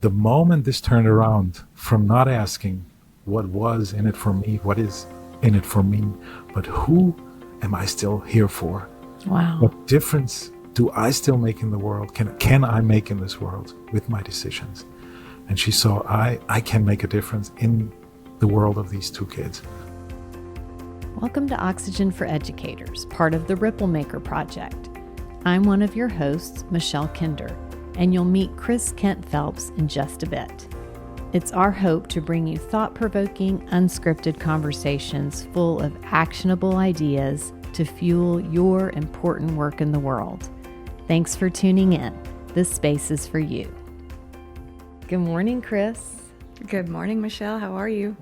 the moment this turned around from not asking what was in it for me, what is in it for me, but who am I still here for? Wow. What difference do I still make in the world? Can I make in this world with my decisions? And she saw I can make a difference in the world of these two kids. Welcome to Oxygen for Educators, part of the Ripple Maker Project. I'm one of your hosts, Michelle Kinder, and you'll meet Chris Kent Phelps in just a bit. It's our hope to bring you thought-provoking, unscripted conversations full of actionable ideas to fuel your important work in the world. Thanks for tuning in. This space is for you. Good morning, Chris. Good morning, Michelle. How are you?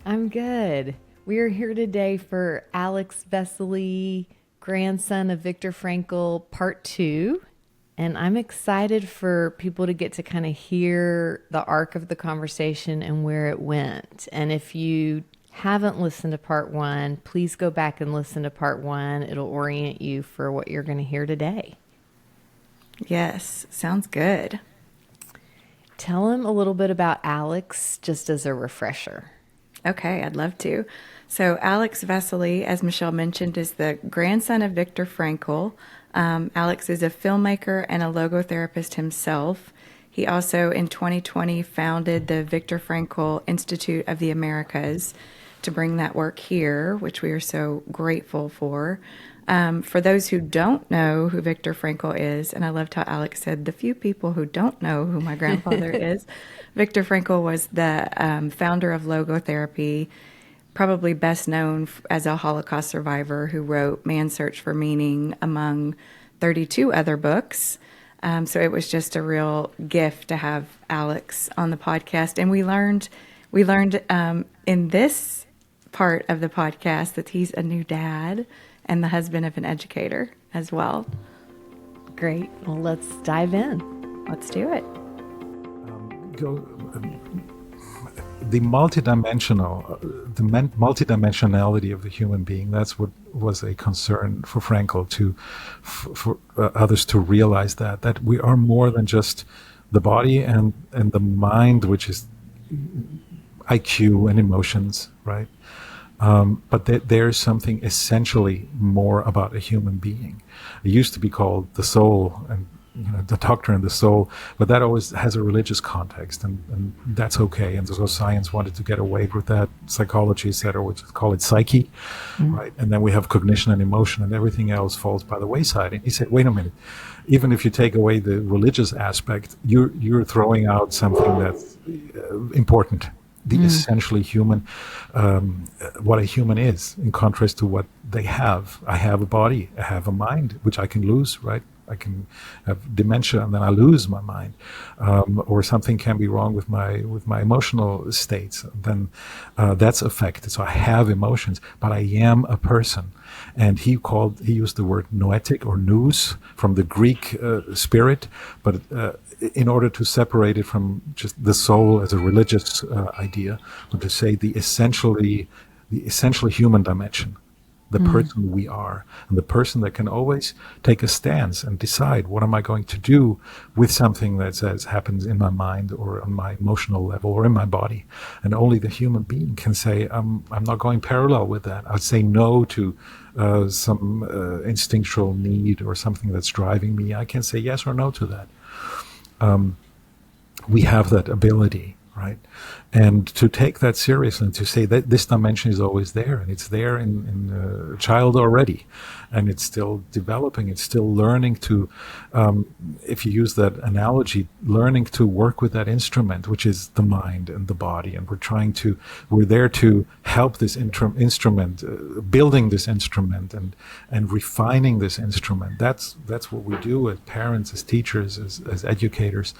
I'm good. We are here today for Alex Vesely, grandson of Viktor Frankl, part 2. And I'm excited for people to get to kind of hear the arc of the conversation and where it went. And if you haven't listened to part 1, please go back and listen to part 1. It'll orient you for what you're going to hear today. Yes, sounds good. Tell him a little bit about Alex, just as a refresher. Okay, I'd love to. So Alex Vesely, as Michelle mentioned, is the grandson of Viktor Frankl. Alex is a filmmaker and a logotherapist himself. He also, in 2020, founded the Viktor Frankl Institute of the Americas to bring that work here, which we are so grateful for. For those who don't know who Viktor Frankl is, and I loved how Alex said, the few people who don't know who my grandfather is, Viktor Frankl was the founder of logotherapy, probably best known as a Holocaust survivor who wrote Man's Search for Meaning, among 32 other books. So it was just a real gift to have Alex on the podcast. And we learned in this part of the podcast that he's a new dad and the husband of an educator as well. Great. Well, let's dive in. Let's do it. The multidimensionality of the human being, that's what was a concern for Frankl, for others to realize that we are more than just the body and the mind, which is IQ and emotions, right? But there's something essentially more about a human being. It used to be called the soul, and the doctrine of the soul, but that always has a religious context, and that's okay. And so science wanted to get away with that. Psychology said, or we just call it psyche, right? And then we have cognition and emotion, and everything else falls by the wayside. And he said, wait a minute, even if you take away the religious aspect, you're throwing out something that's important. The essentially human, what a human is, in contrast to what they have. I have a body, I have a mind, which I can lose, right? I can have dementia and then I lose my mind, or something can be wrong with my emotional states. Then that's affected. So I have emotions, but I am a person. And he used the word noetic or nous from the Greek spirit, but in order to separate it from just the soul as a religious idea, but to say the essentially human dimension. The person we are, and the person that can always take a stance and decide, what am I going to do with something that happens in my mind or on my emotional level or in my body. And only the human being can say, I'm not going parallel with that. I'd say no to some instinctual need or something that's driving me. I can say yes or no to that. We have that ability. Right, and to take that seriously and to say that this dimension is always there, and it's there in a child already, and it's still developing, it's still learning to, if you use that analogy, learning to work with that instrument, which is the mind and the body, and we're there to help this instrument, building this instrument and refining this instrument. That's what we do as parents, as teachers, as educators,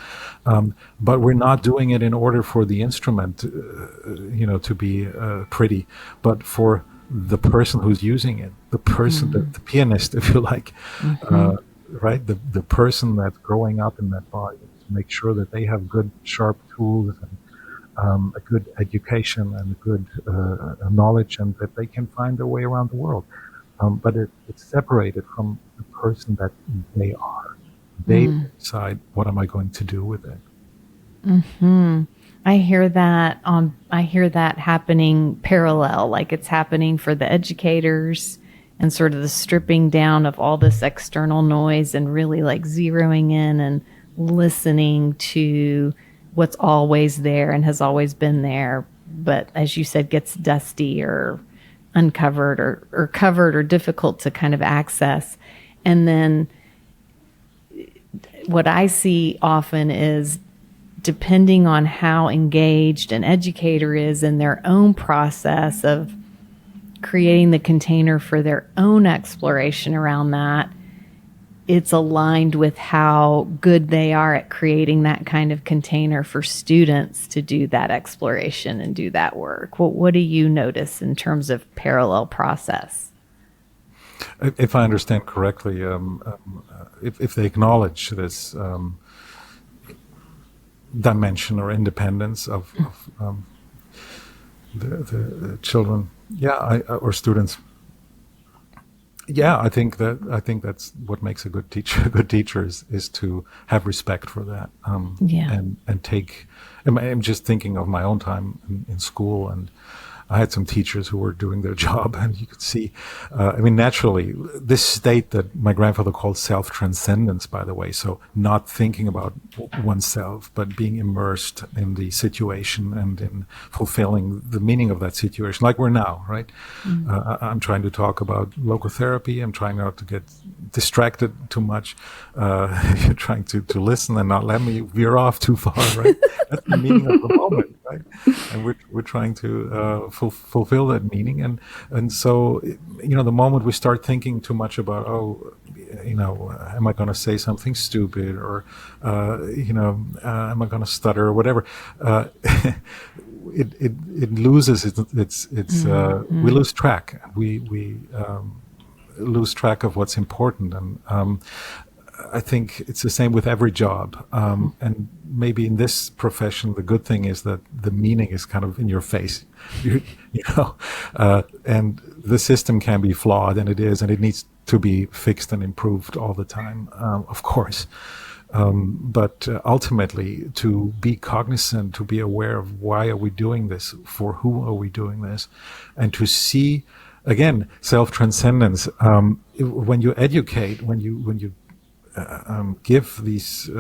but we're not doing it in order for the instrument, to be pretty, but for the person who's using it, the person, the pianist, if you like, right? The person that's growing up in that body, to make sure that they have good, sharp tools and a good education and a good knowledge, and that they can find their way around the world. But it's separated from the person that they are. They decide, what am I going to do with it? I hear that happening parallel, like it's happening for the educators and sort of the stripping down of all this external noise and really like zeroing in and listening to what's always there and has always been there, but as you said, gets dusty or uncovered or covered or difficult to kind of access. And then what I see often is, depending on how engaged an educator is in their own process of creating the container for their own exploration around that, it's aligned with how good they are at creating that kind of container for students to do that exploration and do that work. What do you notice in terms of parallel process? If I understand correctly, if they acknowledge this dimension or independence of the children, or students, I think that's what makes a good teacher. A good teacher is to have respect for that, and take. I'm just thinking of my own time in school, and I had some teachers who were doing their job, and you could see, naturally, this state that my grandfather called self-transcendence, by the way, so not thinking about oneself, but being immersed in the situation and in fulfilling the meaning of that situation, like we're now, right? I'm trying to talk about logotherapy. I'm trying not to get distracted too much. You're trying to listen and not let me veer off too far, right? That's the meaning of the moment, right? And we're trying to fulfill that meaning, and so the moment we start thinking too much about am I going to say something stupid, or am I going to stutter or whatever, it loses its we lose track. We lose track of what's important, and I think it's the same with every job. And maybe in this profession, the good thing is that the meaning is kind of in your face, and the system can be flawed, and it is, and it needs to be fixed and improved all the time, of course. But ultimately, to be cognizant, to be aware of why are we doing this, for who are we doing this, and to see, again, self-transcendence. When you educate, when you give these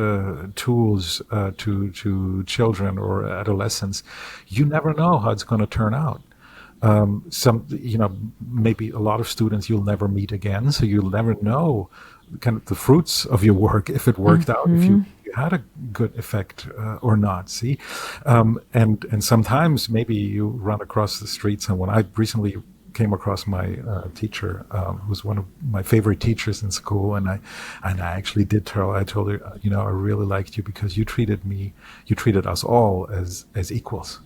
tools to children or adolescents, you never know how it's going to turn out. Maybe a lot of students you'll never meet again, so you'll never know kind of the fruits of your work, if it worked out, if you had a good effect or not. See, and sometimes maybe you run across the street someone. I recently came across my teacher, who was one of my favorite teachers in school, and I actually did tell her, I told her, I really liked you because you treated us all as equals.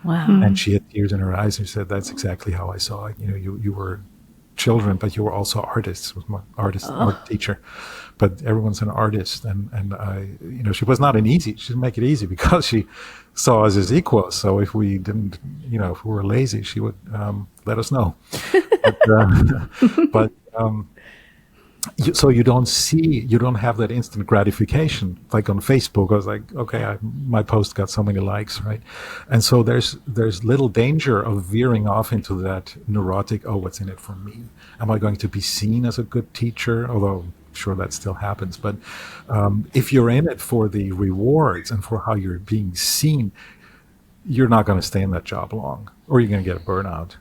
Wow. And she had tears in her eyes, and she said, that's exactly how I saw it. You were children, but you were also artists. Was my art teacher, but everyone's an artist, and I, she was not she didn't make it easy because she saw us as equals. So if we didn't, if we were lazy, she would let us know. So you don't have that instant gratification like on Facebook. I was like, okay, my post got so many likes, right? And so there's little danger of veering off into that neurotic, what's in it for me? Am I going to be seen as a good teacher? Although I'm sure that still happens. But if you're in it for the rewards and for how you're being seen, you're not going to stay in that job long, or you're going to get a burnout,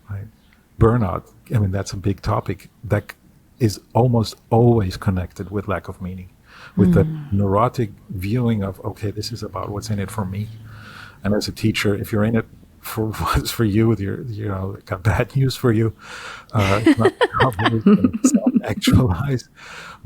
right? Burnout, that's a big topic that is almost always connected with lack of meaning, with the neurotic viewing of, okay, this is about what's in it for me. And as a teacher, if you're in it for what's for you, got bad news for you. It's not probably going to self-actualize,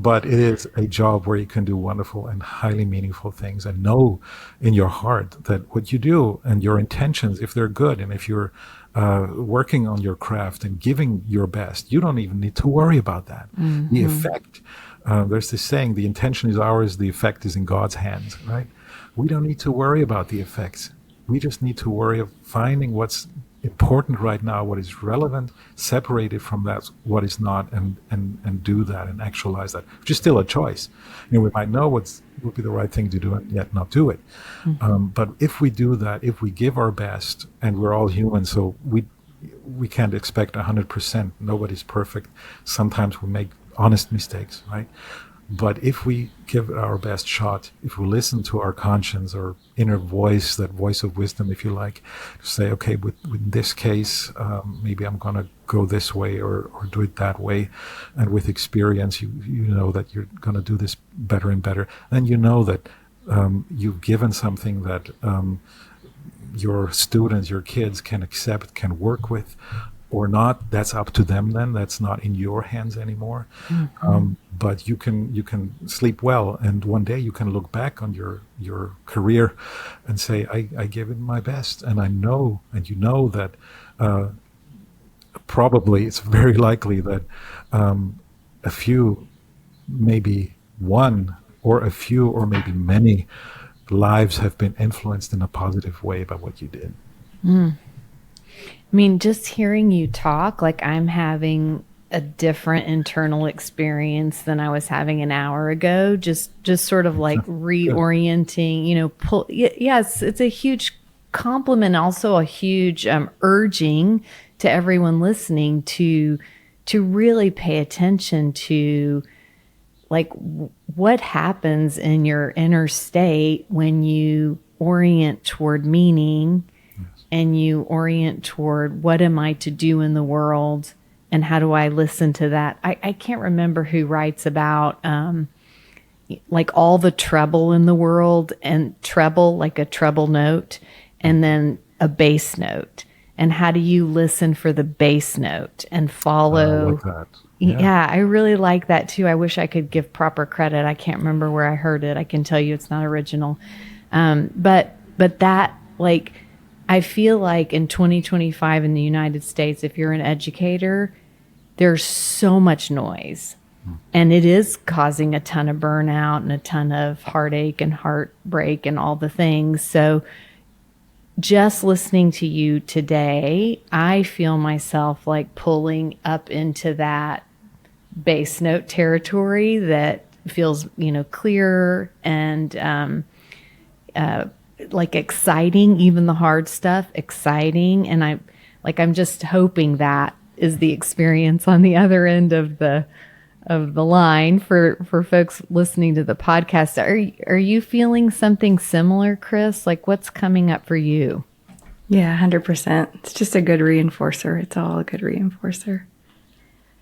but it is a job where you can do wonderful and highly meaningful things, and know in your heart that what you do and your intentions, if they're good, and if you're working on your craft and giving your best, you don't even need to worry about that. The effect, there's this saying, the intention is ours, the effect is in God's hands, right? We don't need to worry about the effects. We just need to worry of finding what's important right now, what is relevant, separate it from that what is not, and do that and actualize that, which is still a choice. We might know what would be the right thing to do and yet not do it. But if we do that, if we give our best, and we're all human, so we can't expect 100%. Nobody's perfect. Sometimes we make honest mistakes, right? But if we give it our best shot, if we listen to our conscience or inner voice, that voice of wisdom, if you like, to say, okay, with this case, maybe I'm going to go this way or do it that way. And with experience, you know that you're going to do this better and better. Then you know that you've given something that your students, your kids can accept, can work with, or not. That's up to them then. That's not in your hands anymore. But you can sleep well, and one day you can look back on your career and say, I gave it my best, and I know, and you know that probably it's very likely that a few, maybe one, or a few, or maybe many lives have been influenced in a positive way by what you did. I mean, just hearing you talk, like I'm having a different internal experience than I was having an hour ago. Just sort of like reorienting, yes, it's a huge compliment, also a huge urging to everyone listening to really pay attention to like what happens in your inner state when you orient toward meaning. And you orient toward what am I to do in the world, and how do I listen to that? I can't remember who writes about like all the treble in the world, and treble like a treble note, and then a bass note. And how do you listen for the bass note and follow? Like that. Yeah, I really like that too. I wish I could give proper credit. I can't remember where I heard it. I can tell you it's not original. But that, like, I feel like in 2025 in the United States, if you're an educator, there's so much noise, and it is causing a ton of burnout and a ton of heartache and heartbreak and all the things. So just listening to you today, I feel myself like pulling up into that bass note territory that feels, clear and like exciting, even the hard stuff, exciting. And I'm just hoping that is the experience on the other end of the line for folks listening to the podcast. Are you feeling something similar, Chris? Like what's coming up for you? Yeah, 100%. It's just a good reinforcer. It's all a good reinforcer.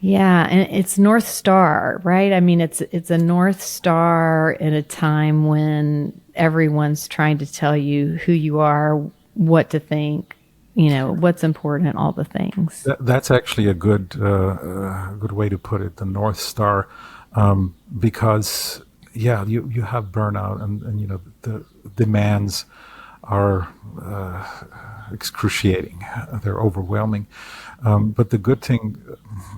Yeah, and it's North Star, right? I mean, it's a North Star at a time when everyone's trying to tell you who you are, what to think, what's important, all the things. That's actually a good way to put it, the North Star, because you have burnout, and the demands are excruciating. They're overwhelming. But the good thing,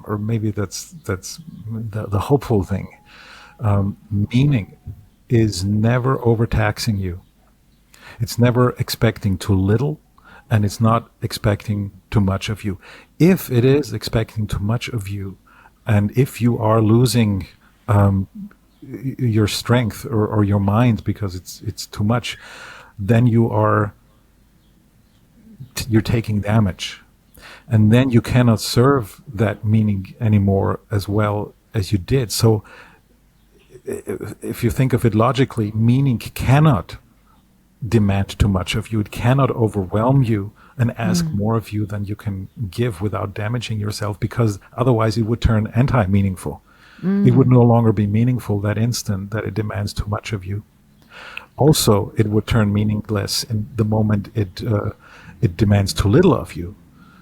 or maybe that's the hopeful thing, meaning is never overtaxing you. It's never expecting too little, and it's not expecting too much of you. If it is expecting too much of you, and if you are losing your strength or your mind because it's too much, then you're taking damage. And then you cannot serve that meaning anymore as well as you did. So if you think of it logically, meaning cannot demand too much of you. It cannot overwhelm you and ask more of you than you can give without damaging yourself, because otherwise it would turn anti-meaningful. It would no longer be meaningful that instant that it demands too much of you. Also, it would turn meaningless in the moment it demands too little of you,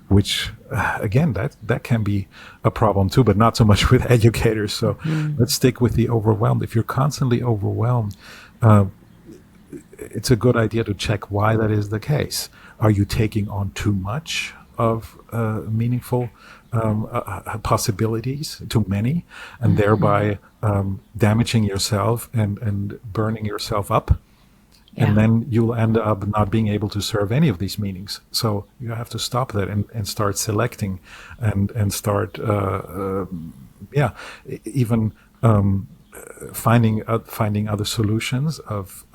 which again, that can be a problem too, but not so much with educators. So let's stick with the overwhelmed. If you're constantly overwhelmed, it's a good idea to check why that is the case. Are you taking on too much of meaningful possibilities, too many, and thereby damaging yourself and burning yourself up? And then you'll end up not being able to serve any of these meanings. So you have to stop that and start selecting and start, even finding other solutions of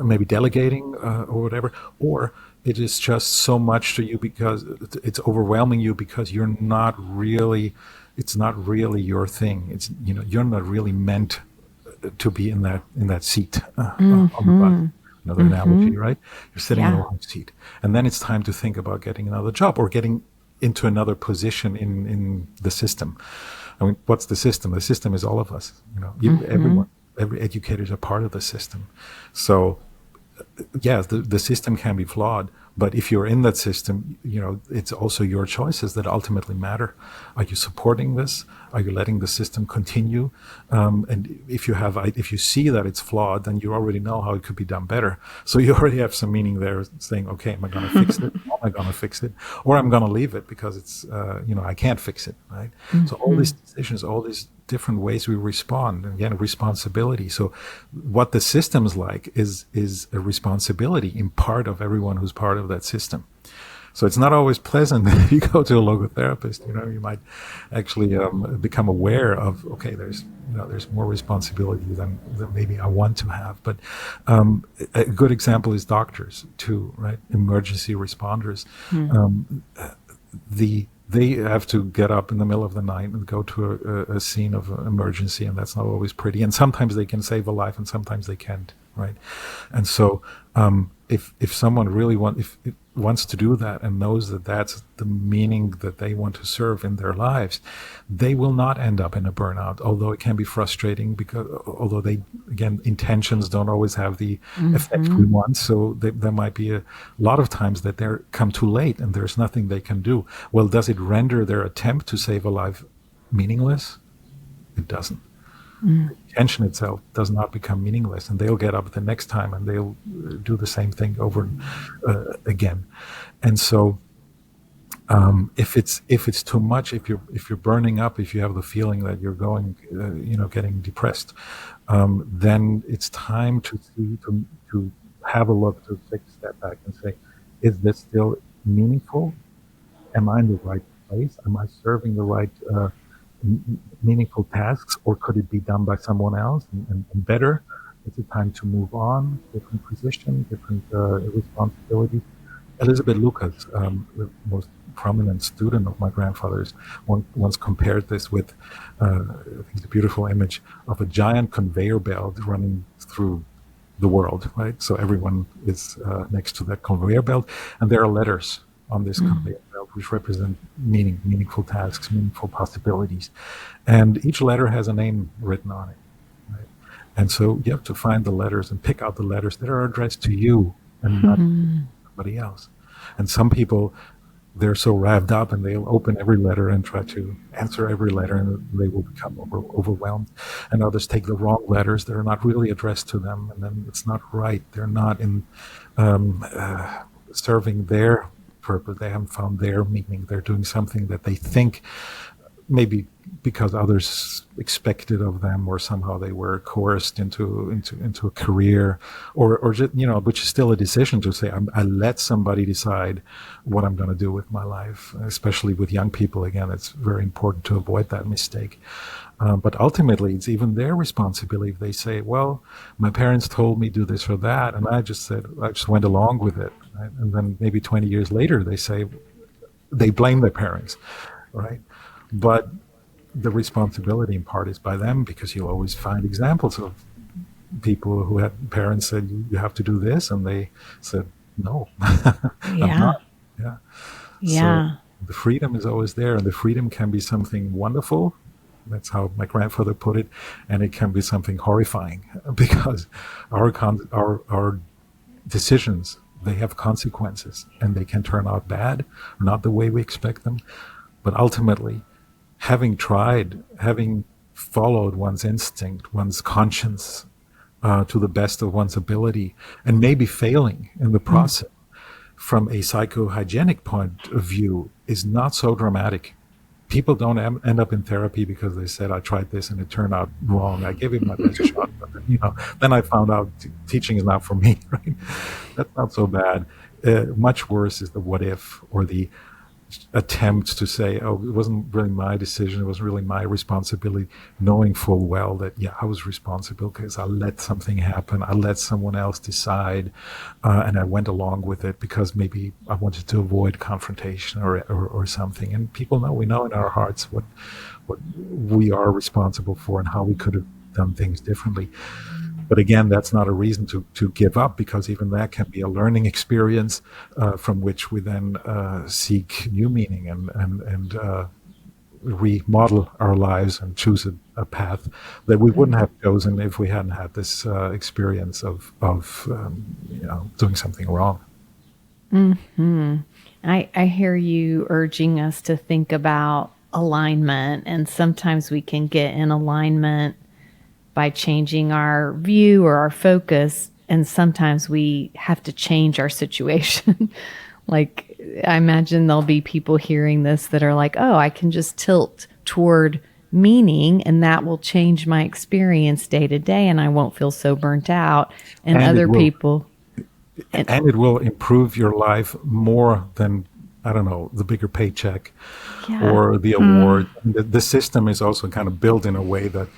maybe delegating or whatever, or it is just so much to you because it's overwhelming you because it's not really your thing. It's, you're not really meant to be in that seat on the bus. Another analogy, right? You're sitting in a long seat, and then it's time to think about getting another job or getting into another position in the system. I mean, what's the system? The system is all of us. Everyone, every educator is a part of the system. So, yes, the system can be flawed, but if you're in that system, it's also your choices that ultimately matter. Are you supporting this? Are you letting the system continue? And if you see that it's flawed, then you already know how it could be done better. So you already have some meaning there, saying, okay, am I going to fix it? Am I going to fix it? Or I'm going to leave it because it's, I can't fix it, right? So all these decisions, all these different ways we respond, and again, responsibility. So what the system's like is a responsibility in part of everyone who's part of that system. So it's not always pleasant if you go to a logotherapist. You might actually become aware of, okay, there's more responsibility than maybe I want to have. But a good example is doctors too, right? Emergency responders. They have to get up in the middle of the night and go to a scene of emergency, and that's not always pretty. And sometimes they can save a life, and sometimes they can't, right? And so if someone really wants to do that and knows that that's the meaning that they want to serve in their lives, they will not end up in a burnout, although it can be frustrating although intentions don't always have the effect we want. So there might be a lot of times that they come too late and there's nothing they can do. Well, does it render their attempt to save a life meaningless? It doesn't. The intention itself does not become meaningless, and they'll get up the next time and they'll do the same thing over again. And so if it's too much, if you're burning up, if you have the feeling that you're going getting depressed, then it's time to have a look, to take a step back and say, is this still meaningful? Am I in the right place? Am I serving the right meaningful tasks, or could it be done by someone else and better? Is it time to move on? Different position, different responsibilities. Elizabeth Lucas, the most prominent student of my grandfather's, once compared this with I think the beautiful image of a giant conveyor belt running through the world, right? So everyone is next to that conveyor belt, and there are letters on this conveyor belt which represent meaningful tasks, meaningful possibilities. And each letter has a name written on it, right? And so you have to find the letters and pick out the letters that are addressed to you and not somebody else. And some people, they're so revved up and they'll open every letter and try to answer every letter, and they will become overwhelmed. And others take the wrong letters that are not really addressed to them, and then it's not right. They're not in serving their purpose. They haven't found their meaning. They're doing something that they think, maybe because others expected of them, or somehow they were coerced into a career, or just, which is still a decision to say, I let somebody decide what I'm going to do with my life. Especially with young people, again, it's very important to avoid that mistake. But ultimately, it's even their responsibility if they say, well, my parents told me do this or that, and I just went along with it. Right? And then maybe 20 years later, they blame their parents, right? But the responsibility in part is by them, because you'll always find examples of people who had parents said, you have to do this, and they said, no, I'm not. Yeah. So the freedom is always there, and the freedom can be something wonderful. That's how my grandfather put it. And it can be something horrifying, because our decisions, they have consequences, and they can turn out bad, not the way we expect them. But ultimately, having followed one's instinct, one's conscience, to the best of one's ability, and maybe failing in the process, from a psychohygienic point of view, is not so dramatic. People don't end up in therapy because they said, I tried this and it turned out wrong. I gave it my best shot, but then Then I found out teaching is not for me, right? That's not so bad. Much worse is the what if, or the attempt to say, oh, it wasn't really my decision, it wasn't really my responsibility, knowing full well that, yeah, I was responsible because I let something happen, I let someone else decide, and I went along with it because maybe I wanted to avoid confrontation or something. And we know in our hearts what we are responsible for and how we could have done things differently. But again, that's not a reason to give up, because even that can be a learning experience from which we then seek new meaning and remodel our lives and choose a path that we wouldn't have chosen if we hadn't had this experience of doing something wrong. Mm-hmm. I hear you urging us to think about alignment, and sometimes we can get in alignment by changing our view or our focus, and sometimes we have to change our situation. Like, I imagine there'll be people hearing this that are like, oh, I can just tilt toward meaning and that will change my experience day to day and I won't feel so burnt out. And other people... And it will improve your life more than, I don't know, the bigger paycheck or the award. The system is also kind of built in a way that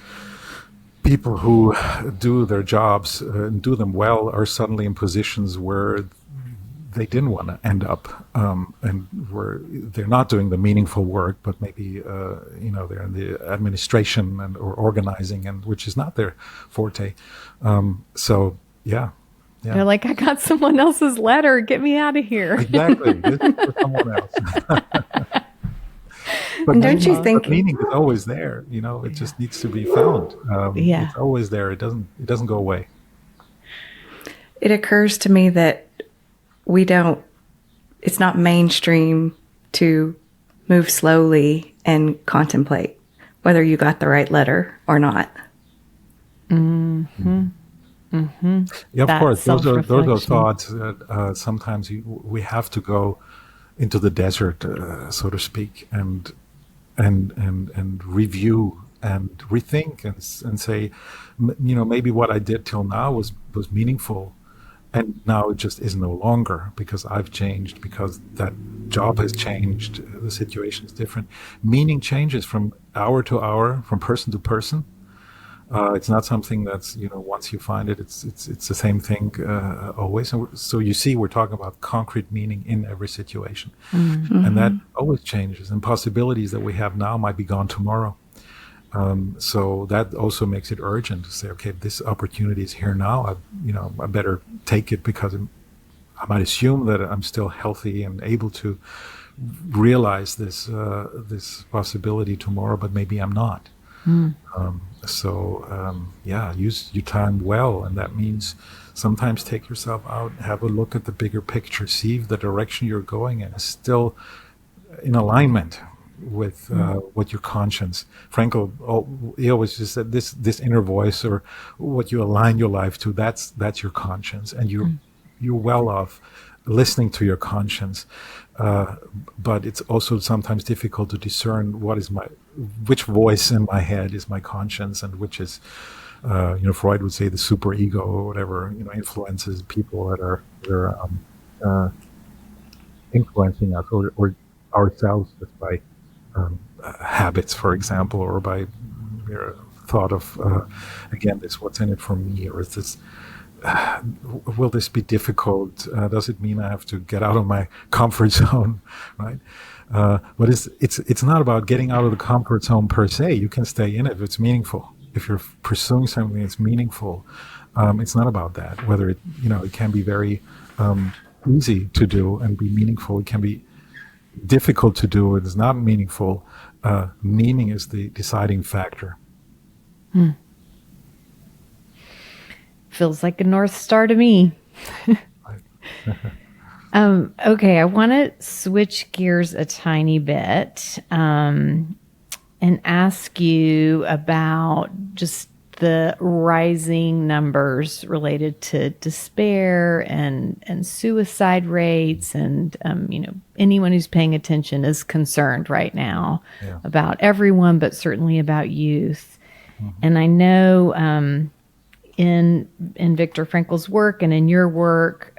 people who do their jobs and do them well are suddenly in positions where they didn't want to end up, and where they're not doing the meaningful work, but maybe they're in the administration or organizing, and which is not their forte. Yeah. They're like, I got someone else's letter. Get me out of here. Exactly. This is for someone else. But and don't you think meaning is always there? It just needs to be found. It's always there. It doesn't go away. It occurs to me that it's not mainstream to move slowly and contemplate whether you got the right letter or not. Mm-hmm. Mm-hmm. Yeah, of course. Those are thoughts that sometimes we have to go into the desert, so to speak, and review and rethink and say, maybe what I did till now was meaningful, and now it just is no longer because I've changed, because that job has changed, the situation is different. Meaning changes from hour to hour, from person to person. It's not something that's, once you find it, it's the same thing always. And so you see, we're talking about concrete meaning in every situation. Mm-hmm. And that always changes. And possibilities that we have now might be gone tomorrow. So that also makes it urgent to say, okay, this opportunity is here now. I better take it, because I might assume that I'm still healthy and able to realize this possibility tomorrow, but maybe I'm not. Mm. Use your time well, and that means sometimes take yourself out, have a look at the bigger picture, see if the direction you're going in is still in alignment with what your conscience. Frankl, he always just said this inner voice, or what you align your life to, that's your conscience, and you're well off listening to your conscience. But it's also sometimes difficult to discern which voice in my head is my conscience, and which is, Freud would say the super ego or whatever, influences people that are influencing us or ourselves just by habits, for example, or by thought of, again, this what's in it for me, or is this, will this be difficult? Does it mean I have to get out of my comfort zone, right? But it's not about getting out of the comfort zone per se. You can stay in it if it's meaningful. If you're pursuing something that's meaningful, it's not about that. Whether it can be very easy to do and be meaningful. It can be difficult to do. It is not meaningful. Meaning is the deciding factor. Feels like a North Star to me. Okay, I want to switch gears a tiny bit and ask you about just the rising numbers related to despair and suicide rates, and anyone who's paying attention is concerned right now about everyone, but certainly about youth. Mm-hmm. And I know in Viktor Frankl's work and in your work,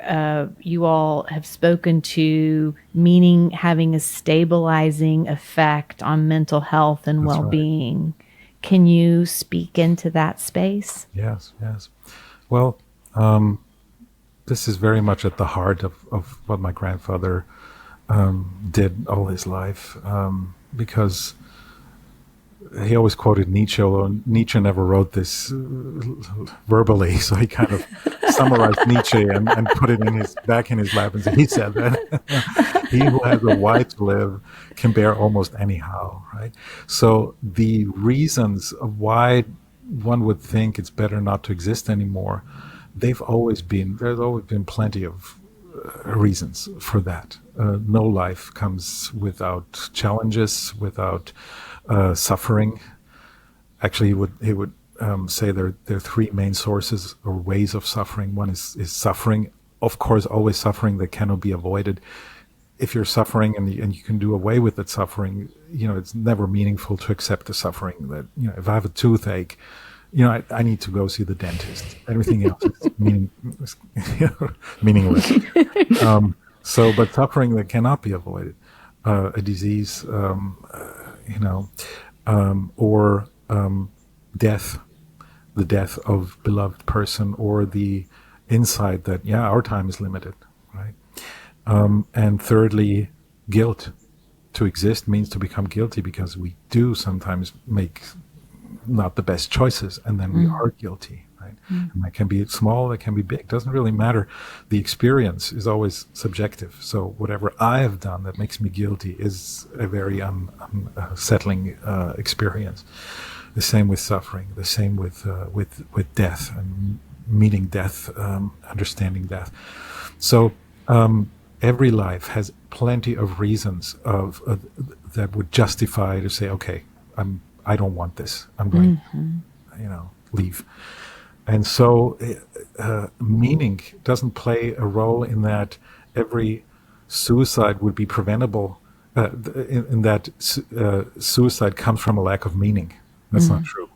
you all have spoken to meaning having a stabilizing effect on mental health and well-being. Right. Can you speak into that space? Yes. Well, this is very much at the heart of what my grandfather did all his life, because he always quoted Nietzsche, although Nietzsche never wrote this verbally, so he kind of summarized Nietzsche and put it back in his lap, and he said that he who has a why to live can bear almost anyhow, right? So the reasons of why one would think it's better not to exist anymore, there's always been plenty of reasons for that. No life comes without challenges, without suffering. Actually, he would say there are three main sources or ways of suffering. One is suffering, of course, always suffering that cannot be avoided. If you're suffering and you can do away with that suffering, it's never meaningful to accept the suffering. That if I have a toothache, I need to go see the dentist. Everything else is meaningless. But suffering that cannot be avoided, a disease, or death, the death of beloved person, or the insight that, our time is limited, right? And thirdly, guilt. To exist means to become guilty because we do sometimes make not the best choices, and then we are guilty, right? And that can be small, that can be big, doesn't really matter. The experience is always subjective. So whatever I have done that makes me guilty is a very unsettling experience. The same with suffering, the same with death and meeting death, understanding death. So every life has plenty of reasons that would justify to say, okay, I don't want this. I'm going to, leave. And so meaning doesn't play a role in that every suicide would be preventable, in that suicide comes from a lack of meaning. That's not true,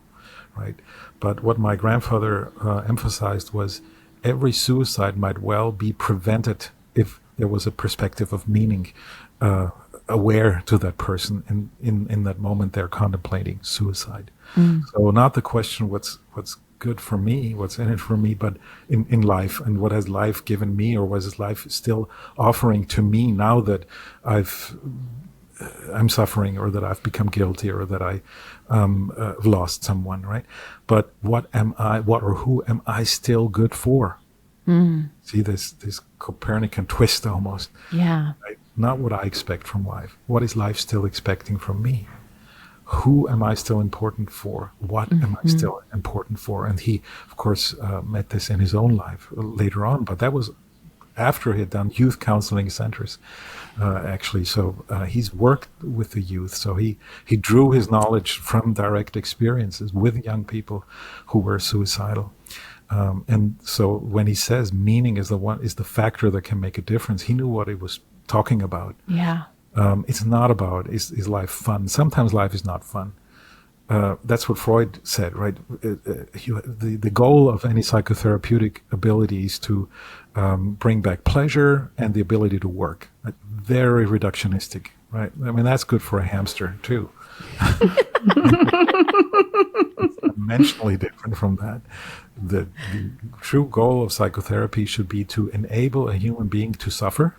right? But what my grandfather emphasized was every suicide might well be prevented if there was a perspective of meaning aware to that person in that moment they're contemplating suicide. So not the question what's good for me, what's in it for me, but in life, and what has life given me, or what is life still offering to me now that I'm suffering, or that I've become guilty, or that I lost someone, right? But what or who am I still good for? See this Copernican twist almost. Yeah. Right? Not what I expect from life. What is life still expecting from me? Who am I still important for? What am I still important for? And he, of course, met this in his own life later on, but that was after he had done youth counseling centers, actually. So he's worked with the youth. So he drew his knowledge from direct experiences with young people who were suicidal. And so when he says meaning is the factor that can make a difference, he knew what he was talking about. Yeah. It's not about is life fun. Sometimes life is not fun. That's what Freud said, right? The goal of any psychotherapeutic ability is to bring back pleasure and the ability to work. Very reductionistic, right? I mean, that's good for a hamster too. It's dimensionally different from that. The true goal of psychotherapy should be to enable a human being to suffer,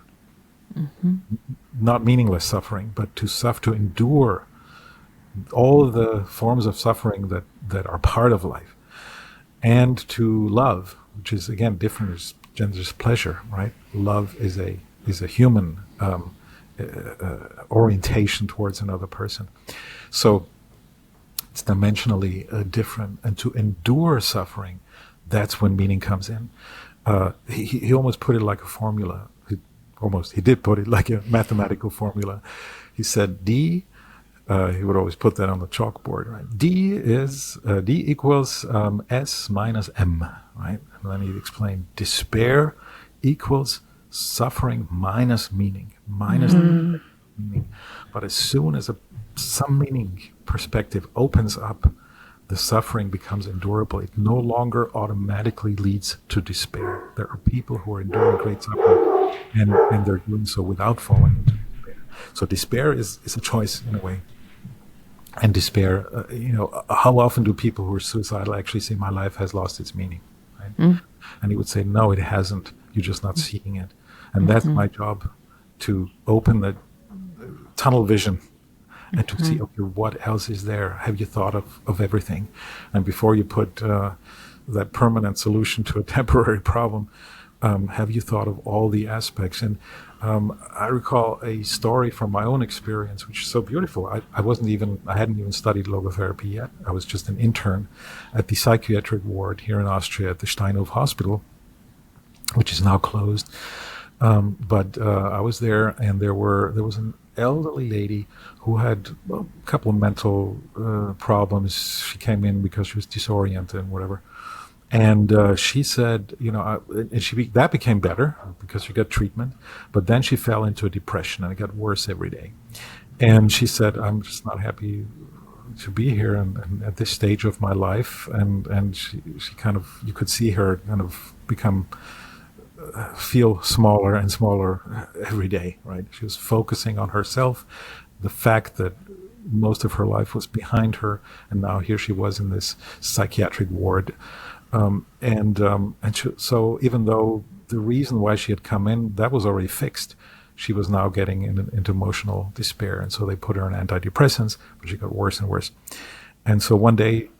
not meaningless suffering, but to endure all of the forms of suffering that are part of life, and to love, which is again different as gender's pleasure, right? Love is a human orientation towards another person. So it's dimensionally different, and to endure suffering, that's when meaning comes in. He almost put it like a formula. He did put it like a mathematical formula. He said D. He would always put that on the chalkboard, right? D equals S minus M, right? And then he'd explain despair equals suffering minus meaning, meaning. But as soon as some meaning perspective opens up, the suffering becomes endurable. It no longer automatically leads to despair. There are people who are enduring great suffering, and they're doing so without falling into despair. So despair is a choice in a way. And despair, how often do people who are suicidal actually say, my life has lost its meaning? Right? And he would say, no, it hasn't. You're just not seeing it. And that's my job, to open the tunnel vision and to see, okay, what else is there? Have you thought of everything? And before you put that permanent solution to a temporary problem, have you thought of all the aspects? And I recall a story from my own experience, which is so beautiful. I hadn't even studied logotherapy yet. I was just an intern at the psychiatric ward here in Austria at the Steinhof Hospital, which is now closed. But I was there, and there was an elderly lady who had a couple of mental problems. She came in because she was disoriented and whatever. And she said, that became better because she got treatment, but then she fell into a depression, and it got worse every day. And she said, I'm just not happy to be here and at this stage of my life. And she kind of, you could see her kind of feel smaller and smaller every day, right? She was focusing on herself, the fact that most of her life was behind her, and now here she was in this psychiatric ward. So even though the reason why she had come in, that was already fixed, she was now getting into emotional despair. And so they put her on antidepressants, but she got worse and worse. And so one day,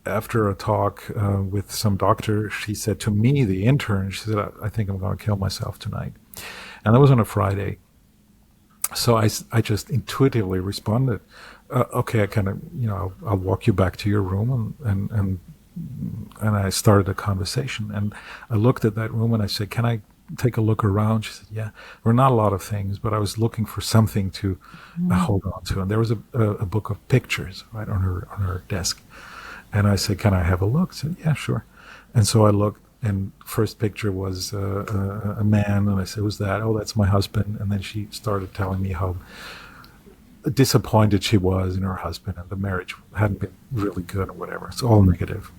after a talk with some doctor, she said to me, the intern, she said, I think I'm going to kill myself tonight. And that was on a Friday. So I just intuitively responded, okay, I kind of, I'll walk you back to your room, and I started a conversation. And I looked at that room and I said, can I take a look around? She said, yeah. There were not a lot of things, but I was looking for something to hold on to. And there was a book of pictures right on her desk. And I said, can I have a look? She said, yeah, sure. And so I looked, and first picture was a man, and I said, who's that? Oh, that's my husband. And then she started telling me how disappointed she was in her husband, and the marriage hadn't been really good or whatever. It's all negative.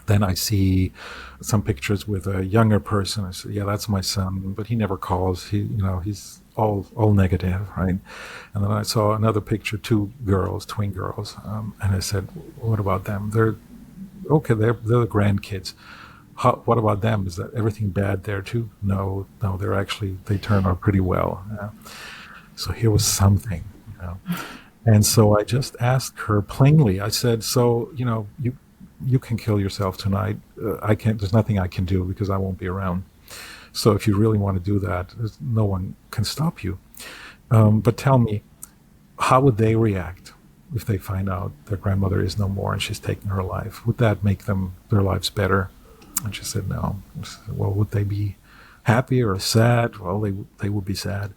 Then I see some pictures with a younger person. I said, yeah, that's my son, but he never calls. He's all negative, right? And then I saw another picture, twin girls, and I said, what about them? They're the grandkids. What about them? Is that everything bad there too? No, they turn out pretty well. So here was something, And so I just asked her plainly. I said, so, you can kill yourself tonight. There's nothing I can do because I won't be around. So if you really want to do that, no one can stop you. But tell me, how would they react if they find out their grandmother is no more and she's taken her life? Would that make their lives better? And she said, no. I said, well, would they be happy or sad? Well, they would be sad.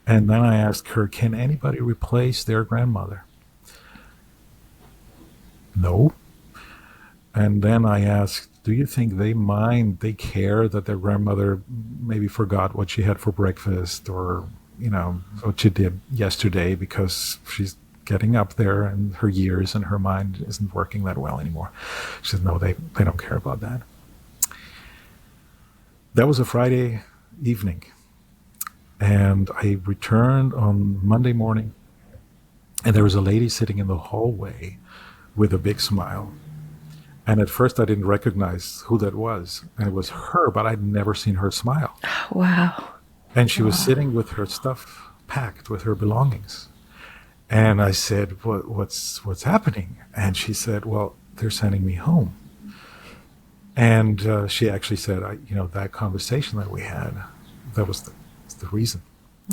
And then I asked her, can anybody replace their grandmother? No. And then I asked, do you think they care that their grandmother maybe forgot what she had for breakfast, or, what she did yesterday because she's getting up there in her years and her mind isn't working that well anymore? She said, no, they don't care about that. That was a Friday evening. And I returned on Monday morning, and there was a lady sitting in the hallway with a big smile. And at first I didn't recognize who that was. And it was her, but I'd never seen her smile. Wow. And she was sitting with her stuff packed, with her belongings. And I said, what's happening? And she said, well, they're sending me home. And she actually said, that conversation that we had, that was the reason.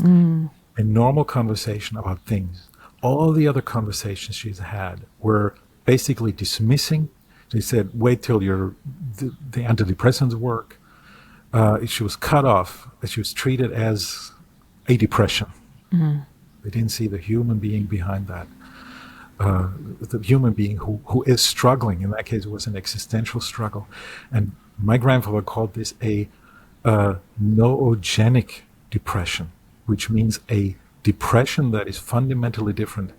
A normal conversation about things. All the other conversations she's had were basically dismissing. They said, wait till the antidepressants work. She was cut off. She was treated as a depression. They didn't see the human being behind that. The human being who is struggling. In that case, it was an existential struggle. And my grandfather called this a noogenic depression, which means a depression that is fundamentally different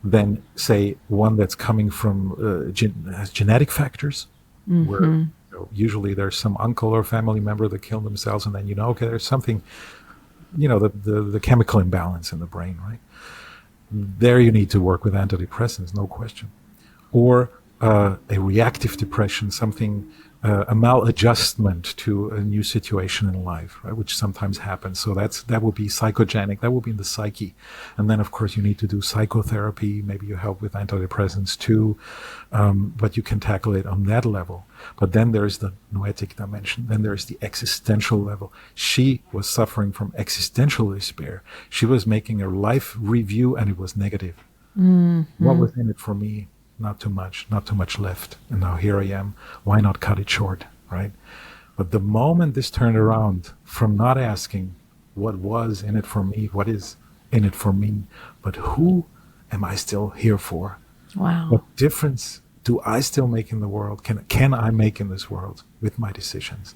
than, say, one that's coming from has genetic factors, where usually there's some uncle or family member that killed themselves, and then okay, there's something, the chemical imbalance in the brain, right? There you need to work with antidepressants, no question. Or a reactive depression, something, a maladjustment to a new situation in life, right, which sometimes happens. So that would be psychogenic, that would be in the psyche. And then, of course, you need to do psychotherapy. Maybe you help with antidepressants too, but you can tackle it on that level. But then there's the noetic dimension. Then there's the existential level. She was suffering from existential despair. She was making a life review, and it was negative. What was in it for me? Not too much left. And now here I am. Why not cut it short, right? But the moment this turned around from not asking what was in it for me, what is in it for me, but who am I still here for? Wow. What difference do I still make in the world? Can I make in this world with my decisions?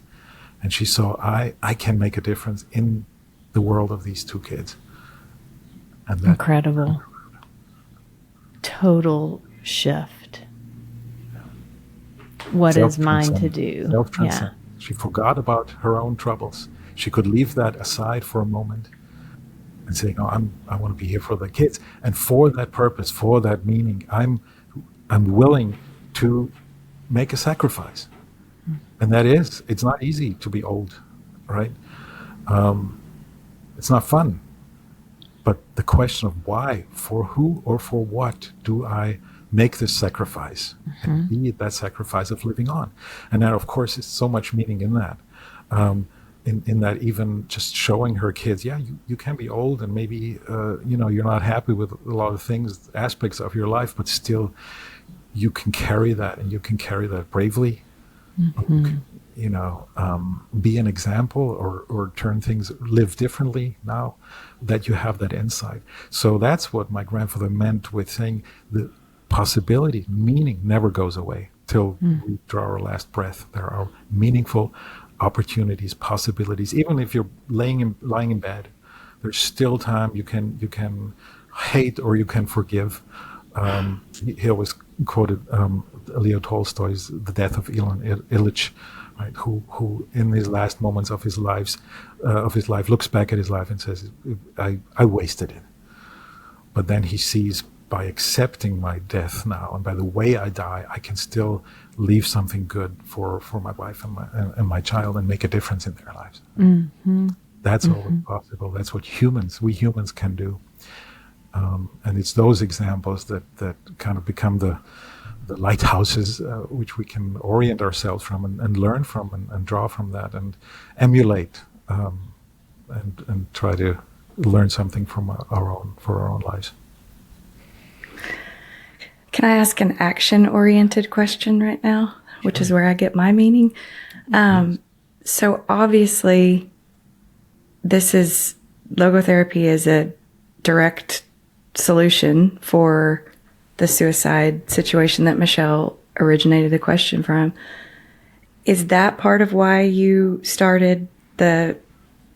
And she saw I can make a difference in the world of these two kids. And that, incredible. Total shift. What is mine to do? Self-transcendence. She forgot about her own troubles. She could leave that aside for a moment and say, no, I want to be here for the kids. And for that purpose, for that meaning, I'm willing to make a sacrifice. And that is, it's not easy to be old, right? It's not fun. But the question of why, for who or for what do I make this sacrifice, and be that sacrifice of living on? And that, of course, is so much meaning in that. In that, even just showing her kids, you can be old, and maybe you're not happy with a lot of things, aspects of your life, but still you can carry that, and you can carry that bravely. You can, be an example, or turn things, live differently now that you have that insight. So that's what my grandfather meant with saying the possibility, meaning never goes away till we draw our last breath. There are meaningful opportunities, possibilities. Even if you're lying in bed, there's still time. You can hate or you can forgive. He always quoted Leo Tolstoy's The Death of Ivan Ilyich, right? Who in his last moments of his life looks back at his life and says, I wasted it. But then he sees, by accepting my death now and by the way I die, I can still leave something good for my wife and my child, and make a difference in their lives. That's all possible. That's what we humans can do. And it's those examples that kind of become the lighthouses which we can orient ourselves from and learn from and draw from that and emulate and try to learn something from our own lives. Can I ask an action-oriented question right now, which is where I get my meaning? So obviously, logotherapy is a direct solution for the suicide situation that Michelle originated the question from. Is that part of why you started the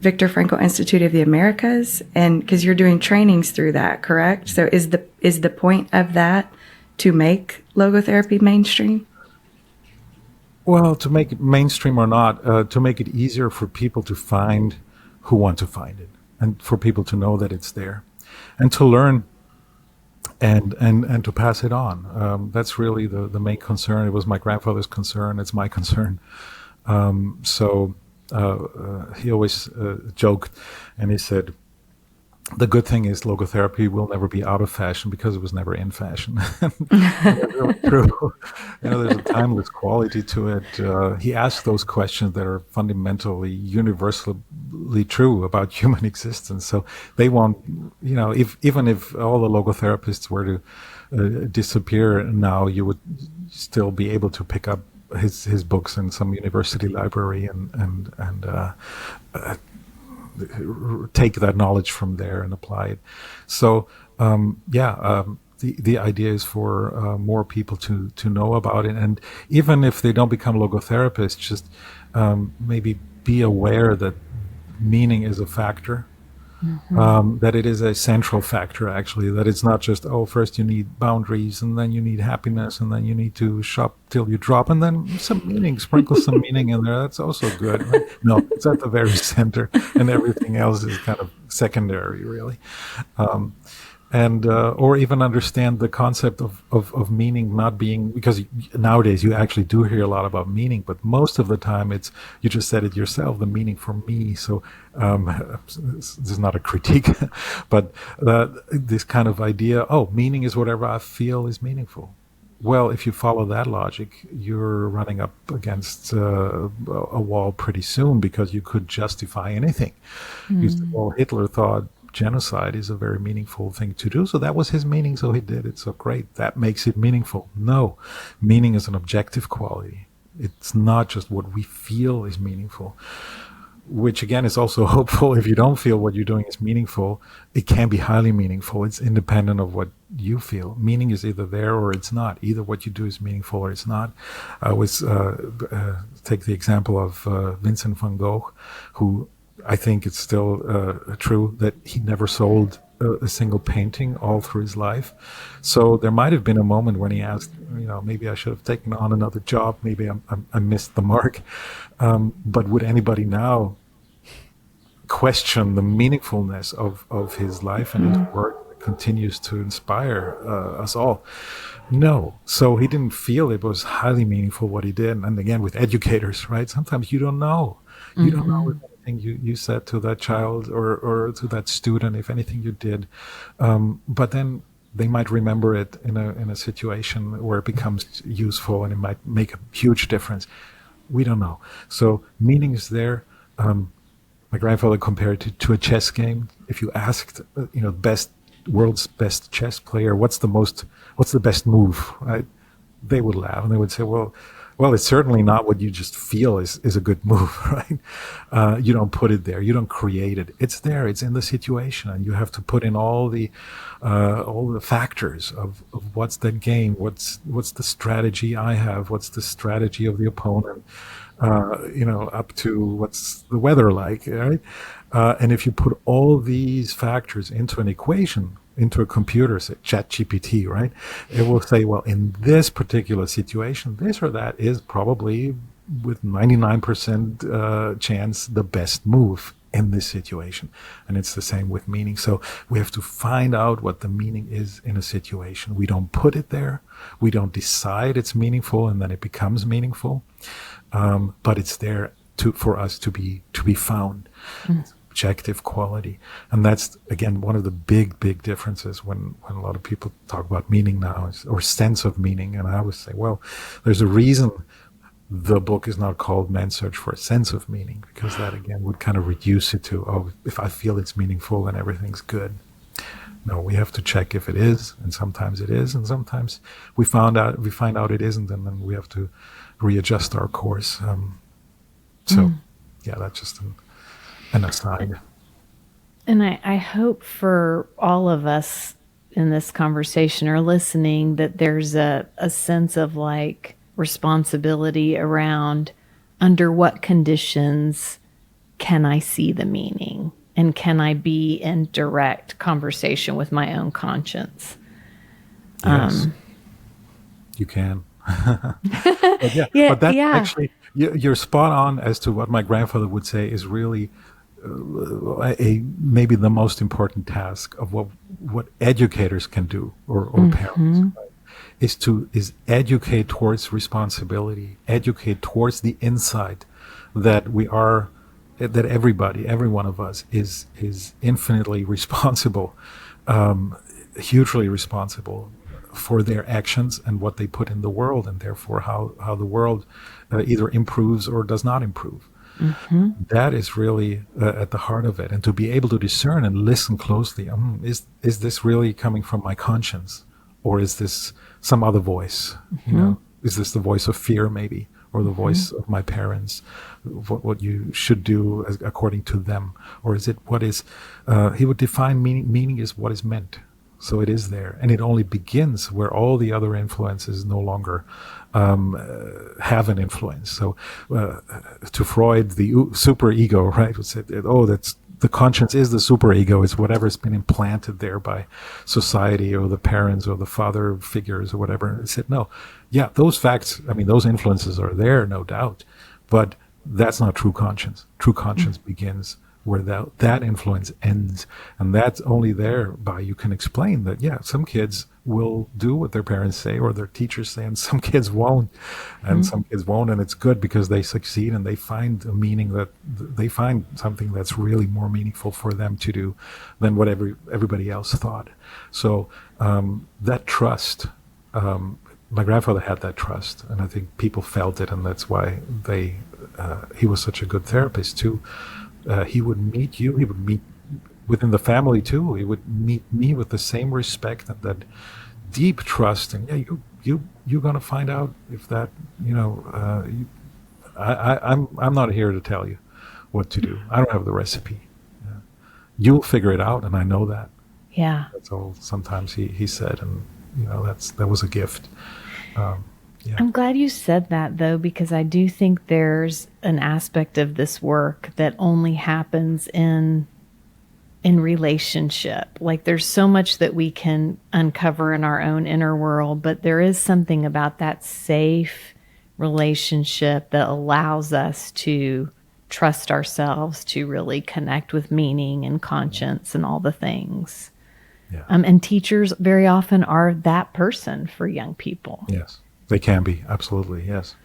Viktor Frankl Institute of the Americas? And because you're doing trainings through that, correct? So is the point of that to make logotherapy mainstream? Well, to make it mainstream or not, to make it easier for people to find who want to find it, and for people to know that it's there, and to learn and to pass it on. That's really the main concern. It was my grandfather's concern. It's my concern. So he always joked, and he said, the good thing is logotherapy will never be out of fashion because it was never in fashion. That's really true. There's a timeless quality to it. He asked those questions that are fundamentally, universally true about human existence. So they won't, even if all the logotherapists were to disappear now, you would still be able to pick up his books in some university library and take that knowledge from there and apply it. So the idea is for more people to know about it, and even if they don't become logotherapists, just maybe be aware that meaning is a factor, That it is a central factor, actually, that it's not just, oh, first you need boundaries, and then you need happiness, and then you need to shop till you drop, and then some meaning, sprinkle some meaning in there. That's also good. Right? No, it's at the very center, and everything else is kind of secondary, really. And or even understand the concept of meaning not being, because nowadays you actually do hear a lot about meaning, but most of the time it's, you just said it yourself, the meaning for me. So this is not a critique, but this kind of idea, oh, meaning is whatever I feel is meaningful. Well, if you follow that logic, you're running up against a wall pretty soon, because you could justify anything. You said, well, Hitler thought genocide is a very meaningful thing to do, so that was his meaning, so he did it, so great, that makes it meaningful. No, meaning is an objective quality. It's not just what we feel is meaningful, which again is also hopeful. If you don't feel what you're doing is meaningful, it can be highly meaningful. It's independent of what you feel. Meaning is either there or it's not. Either what you do is meaningful or it's not. I always take the example of Vincent van Gogh, who I think it's still true that he never sold a single painting all through his life. So there might have been a moment when he asked, maybe I should have taken on another job. Maybe I missed the mark. But would anybody now question the meaningfulness of his life and his work that continues to inspire us all? No. So he didn't feel it was highly meaningful what he did. And again, with educators, right? Sometimes you don't know. You don't know if anything you said to that child or to that student, if anything you did. But then they might remember it in a situation where it becomes useful and it might make a huge difference. We don't know. So meaning is there. My grandfather compared it to a chess game. If you asked, world's best chess player, what's the best move, right? They would laugh and they would say, well, it's certainly not what you just feel is a good move, right? You don't put it there. You don't create it. It's there. It's in the situation, and you have to put in all the factors of what's that game, what's the strategy I have, what's the strategy of the opponent, up to what's the weather like, right? And if you put all these factors into an equation, into a computer, say ChatGPT, right? It will say, well, in this particular situation, this or that is probably with 99% chance the best move in this situation. And it's the same with meaning. So we have to find out what the meaning is in a situation. We don't put it there. We don't decide it's meaningful and then it becomes meaningful. But it's there for us to be found. Objective quality. And that's, again, one of the big differences when a lot of people talk about meaning now, or sense of meaning. And I always say, well, there's a reason the book is not called Man's Search for a Sense of Meaning, because that, again, would kind of reduce it to, oh, if I feel it's meaningful, then everything's good. No, we have to check if it is, and sometimes it is, and sometimes we find out it isn't, and then we have to readjust our course. Yeah, that's just an aside. And I hope for all of us in this conversation or listening that there's a sense of like responsibility around under what conditions can I see the meaning, and can I be in direct conversation with my own conscience? Yes, you can. But that actually, you're spot on as to what my grandfather would say is really maybe the most important task of what educators can do, or parents, right? is educate towards responsibility, educate towards the insight that that every one of us is infinitely responsible, hugely responsible for their actions and what they put in the world, and therefore how the world either improves or does not improve. That is really at the heart of it. And to be able to discern and listen closely, is this really coming from my conscience, or is this some other voice? Is this the voice of fear maybe, or the voice of my parents, what you should do according to them? Or is it what is, he would define meaning is what is meant. So it is there, and it only begins where all the other influences no longer have an influence. So to Freud, the super ego, right, would say, oh, that's the conscience is the superego. It's whatever's been implanted there by society or the parents or the father figures or whatever. And I said, no, yeah, those facts, I mean, those influences are there, no doubt, but that's not true conscience. True conscience begins where that influence ends. And that's only there by you can explain that, yeah, some kids will do what their parents say or their teachers say, and some kids won't. And some kids won't. And it's good because they succeed and they find a meaning that they find something that's really more meaningful for them to do than what everybody else thought. So that trust, my grandfather had that trust, and I think people felt it, and that's why he was such a good therapist too. He would meet you, he would meet within the family too. He would meet me with the same respect and that deep trust. And yeah, you're gonna find out if that, I'm not here to tell you what to do. I don't have the recipe. You'll figure it out, and I know that. Yeah. That's all. Sometimes he said, and that was a gift. Yeah. I'm glad you said that, though, because I do think there's an aspect of this work that only happens in relationship. Like, there's so much that we can uncover in our own inner world, but there is something about that safe relationship that allows us to trust ourselves, to really connect with meaning and conscience and all the things. Yeah. And teachers very often are that person for young people. Yes. They can be, absolutely, yes.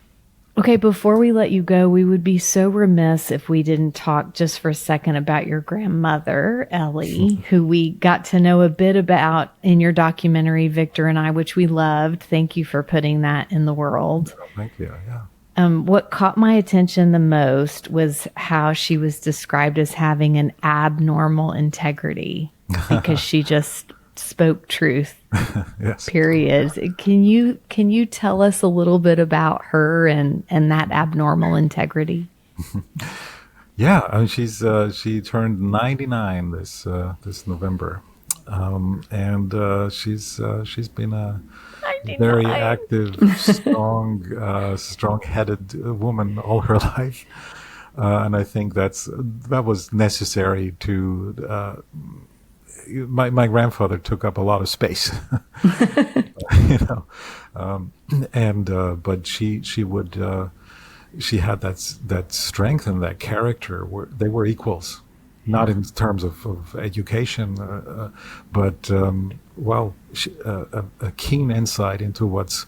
Okay, before we let you go, we would be so remiss if we didn't talk just for a second about your grandmother, Ellie, who we got to know a bit about in your documentary, Viktor and I, which we loved. Thank you for putting that in the world. Oh, thank you, yeah. What caught my attention the most was how she was described as having an abnormal integrity because she just spoke truth. Yes. Period. Can you tell us a little bit about her and that abnormal integrity? Yeah, I mean, she turned 99 this November, and she's been a 99. very active, strong-headed woman all her life, and I think that was necessary to. My grandfather took up a lot of space, but she had that strength and that character. They were equals, not in terms of education, but a keen insight into what's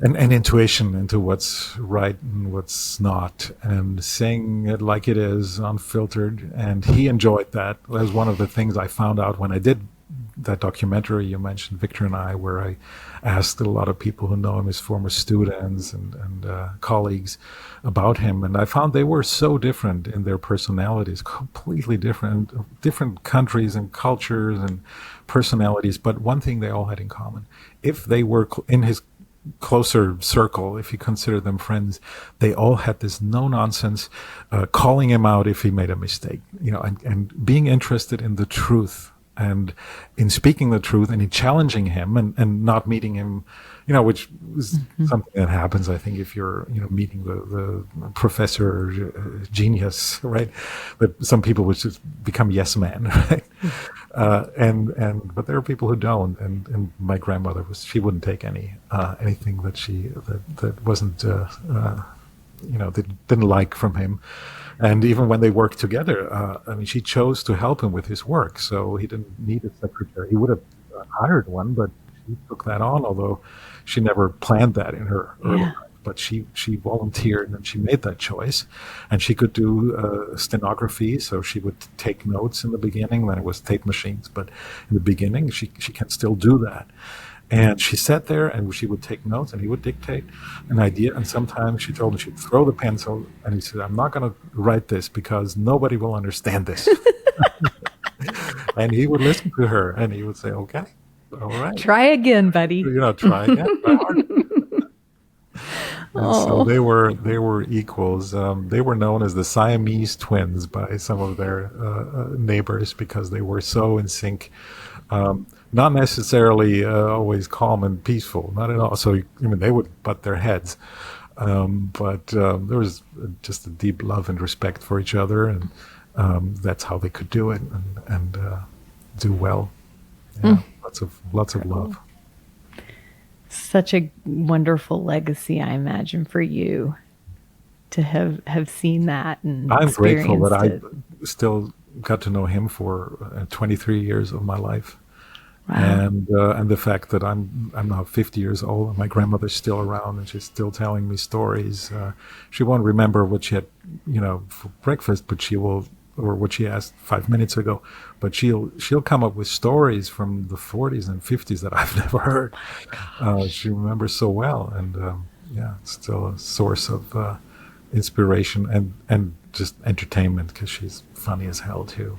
an intuition into what's right and what's not, and saying it like it is, unfiltered. And he enjoyed that. That was one of the things I found out when I did that documentary you mentioned, Viktor and I, where I asked a lot of people who know him as former students and colleagues about him. And I found they were so different in their personalities, completely different countries and cultures and personalities. But one thing they all had in common, if they were in his closer circle, if you consider them friends, they all had this no-nonsense calling him out if he made a mistake, and being interested in the truth and in speaking the truth and in challenging him and not meeting him, which is something that happens, I think, if you're, meeting the professor genius, right? But some people would just become yes men, right? But there are people who don't. And my grandmother she wouldn't take anything that wasn't, they didn't like from him. And even when they worked together, she chose to help him with his work. So he didn't need a secretary. He would have hired one, but she took that on, although she never planned that in her early life. But she volunteered and she made that choice. And she could do stenography, so she would take notes in the beginning. Then it was tape machines, but in the beginning, she can still do that. And she sat there and she would take notes and he would dictate an idea. And sometimes she told him she'd throw the pencil and he said, I'm not going to write this because nobody will understand this. And he would listen to her and he would say, okay, all right. Try again, buddy. Try again. Try harder. And so they were equals. They were known as the Siamese twins by some of their neighbors because they were so in sync. Not necessarily always calm and peaceful, not at all. So, they would butt their heads. But there was just a deep love and respect for each other. And that's how they could do it and do well. Yeah, lots of love. Such a wonderful legacy, I imagine, for you to have seen that and I'm grateful that experienced I still got to know him for 23 years of my life. Wow. And the fact that I'm now 50 years old and my grandmother's still around and she's still telling me stories. She won't remember what she had, for breakfast, but she will, or what she asked 5 minutes ago. But she'll come up with stories from the 40s and 50s that I've never heard. She remembers so well, and it's still a source of inspiration and just entertainment because she's funny as hell too.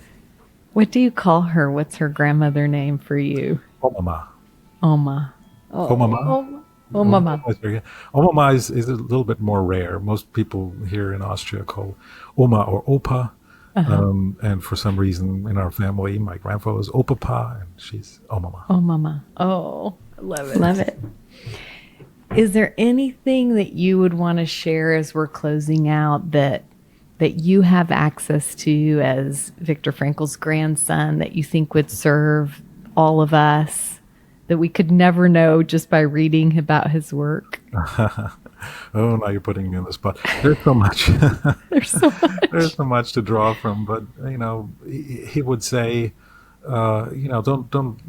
What do you call her? What's her grandmother name for you? Omama. Oma. Omama. Omama. Omama is a little bit more rare. Most people here in Austria call Oma or Opa. And for some reason in our family, my grandfather was Opapa and she's Omama. Omama. Oh, I love it. Love it. Is there anything that you would want to share as we're closing out that you have access to as Viktor Frankl's grandson that you think would serve all of us, that we could never know just by reading about his work? Oh, now you're putting me on the spot. There's so much. There's so much. There's so much to draw from, but he would say, don't.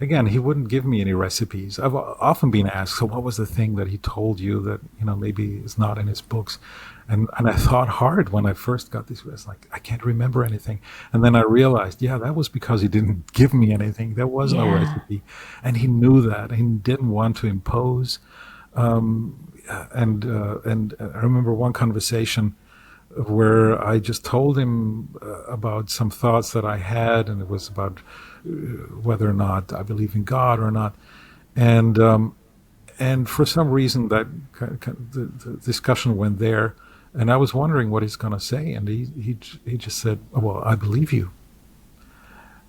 Again, he wouldn't give me any recipes. I've often been asked, so what was the thing that he told you that maybe is not in his books? And I thought hard when I first got this. It's like, I can't remember anything. And then I realized, that was because he didn't give me anything. There was no recipe. And he knew that. He didn't want to impose. And I remember one conversation where I just told him about some thoughts that I had, and it was about whether or not I believe in God or not. And for some reason that the discussion went there. And I was wondering what he's going to say, and he just said, "Oh, well, I believe you,"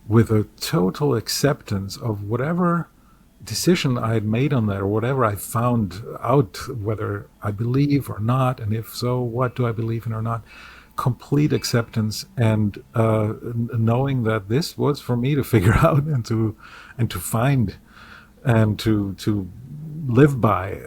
with a total acceptance of whatever decision I had made on that, or whatever I found out, whether I believe or not, and if so, what do I believe in or not. Complete acceptance and knowing that this was for me to figure out and to find and to live by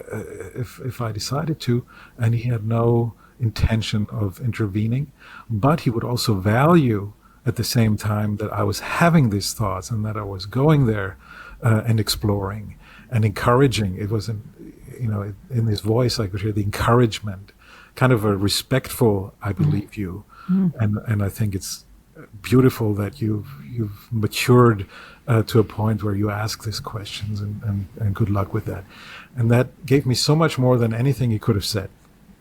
if I decided to. And he had no intention of intervening, but he would also value at the same time that I was having these thoughts and that I was going there and exploring and encouraging. It was in his voice I could hear the encouragement, kind of a respectful "I believe you," and I think it's beautiful that you've matured to a point where you ask these questions, and good luck with that. And that gave me so much more than anything he could have said.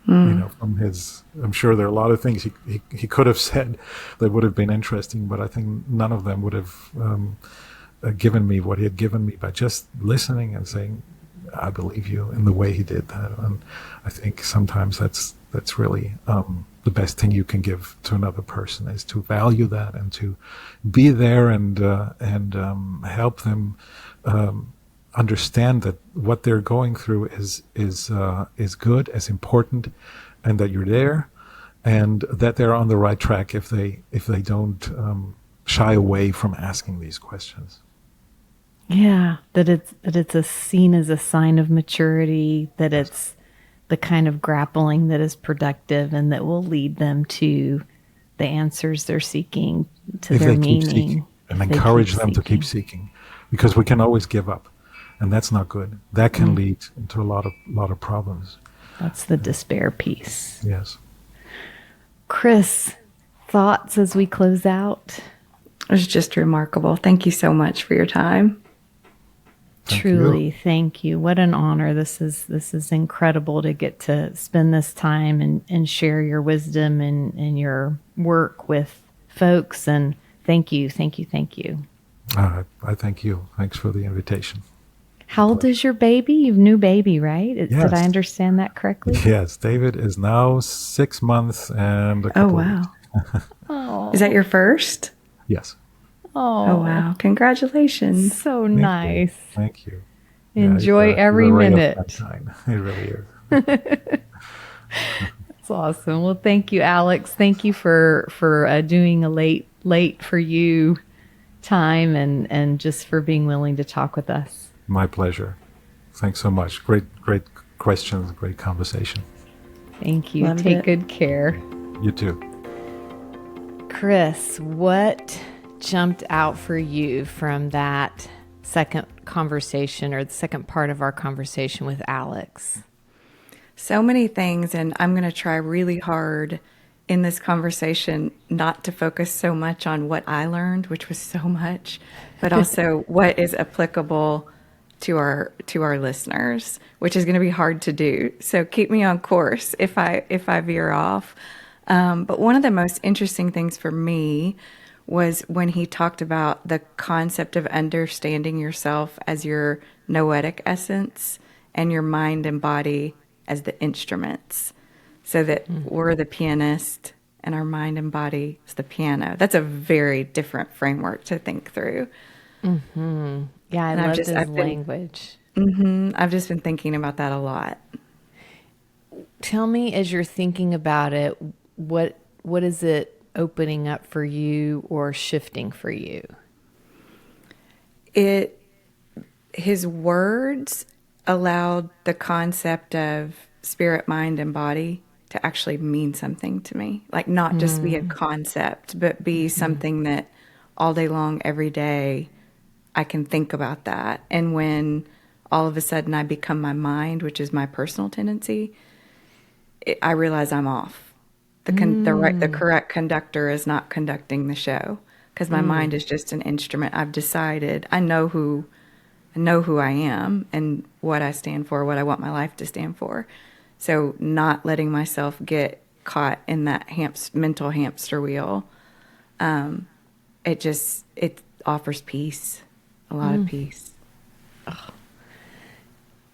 From his, I'm sure there are a lot of things he could have said that would have been interesting, but I think none of them would have given me what he had given me by just listening and saying, "I believe you," in the way he did that. And I think sometimes that's really the best thing you can give to another person, is to value that and to be there and help them understand that what they're going through is good, is important, and that you're there, and that they're on the right track if they don't shy away from asking these questions. Yeah, that it's seen as a sign of maturity, that it's the kind of grappling that is productive and that will lead them to the answers they're seeking, to their meaning. And encourage them to keep seeking, because we can always give up, and that's not good. That can lead into a lot of problems. That's the despair piece. Yes. Chris, thoughts as we close out? It was just remarkable. Thank you so much for your time. Truly, thank you. What an honor. This is incredible to get to spend this time and share your wisdom and your work with folks. And thank you. I thank you. Thanks for the invitation. How old is your baby? You've new baby, right? Yes. Did I understand that correctly? Yes, David is now 6 months and a couple wow. weeks. Oh, Is that your first? Yes. Oh, wow. Congratulations. So nice. Thank you. Enjoy every minute. It really is. It's awesome. Well, thank you, Alex. Thank you for doing a late for you time and just for being willing to talk with us. My pleasure. Thanks so much. Great questions, great conversation. Thank you. Loved Take it. good care. You too. Chris, what jumped out for you from that second conversation or the second part of our conversation with Alex? So many things, and I'm going to try really hard in this conversation not to focus so much on what I learned, which was so much, but also what is applicable to our listeners, which is going to be hard to do. So keep me on course if I veer off. But one of the most interesting things for me was when he talked about the concept of understanding yourself as your noetic essence and your mind and body as the instruments, so that we're the pianist and our mind and body is the piano. That's a very different framework to think through. Mm-hmm. Yeah, I love this language. I've just been thinking about that a lot. Tell me, as you're thinking about it, what is it opening up for you or shifting for you? His words allowed the concept of spirit, mind, and body to actually mean something to me. Like not just be a concept, but be something that all day long, every day, I can think about that. And when all of a sudden I become my mind, which is my personal tendency, I realize I'm off. The correct conductor is not conducting the show, because my mind is just an instrument. I've decided I know who I am and what I stand for, what I want my life to stand for. So not letting myself get caught in that mental hamster wheel, it offers peace, a lot of peace.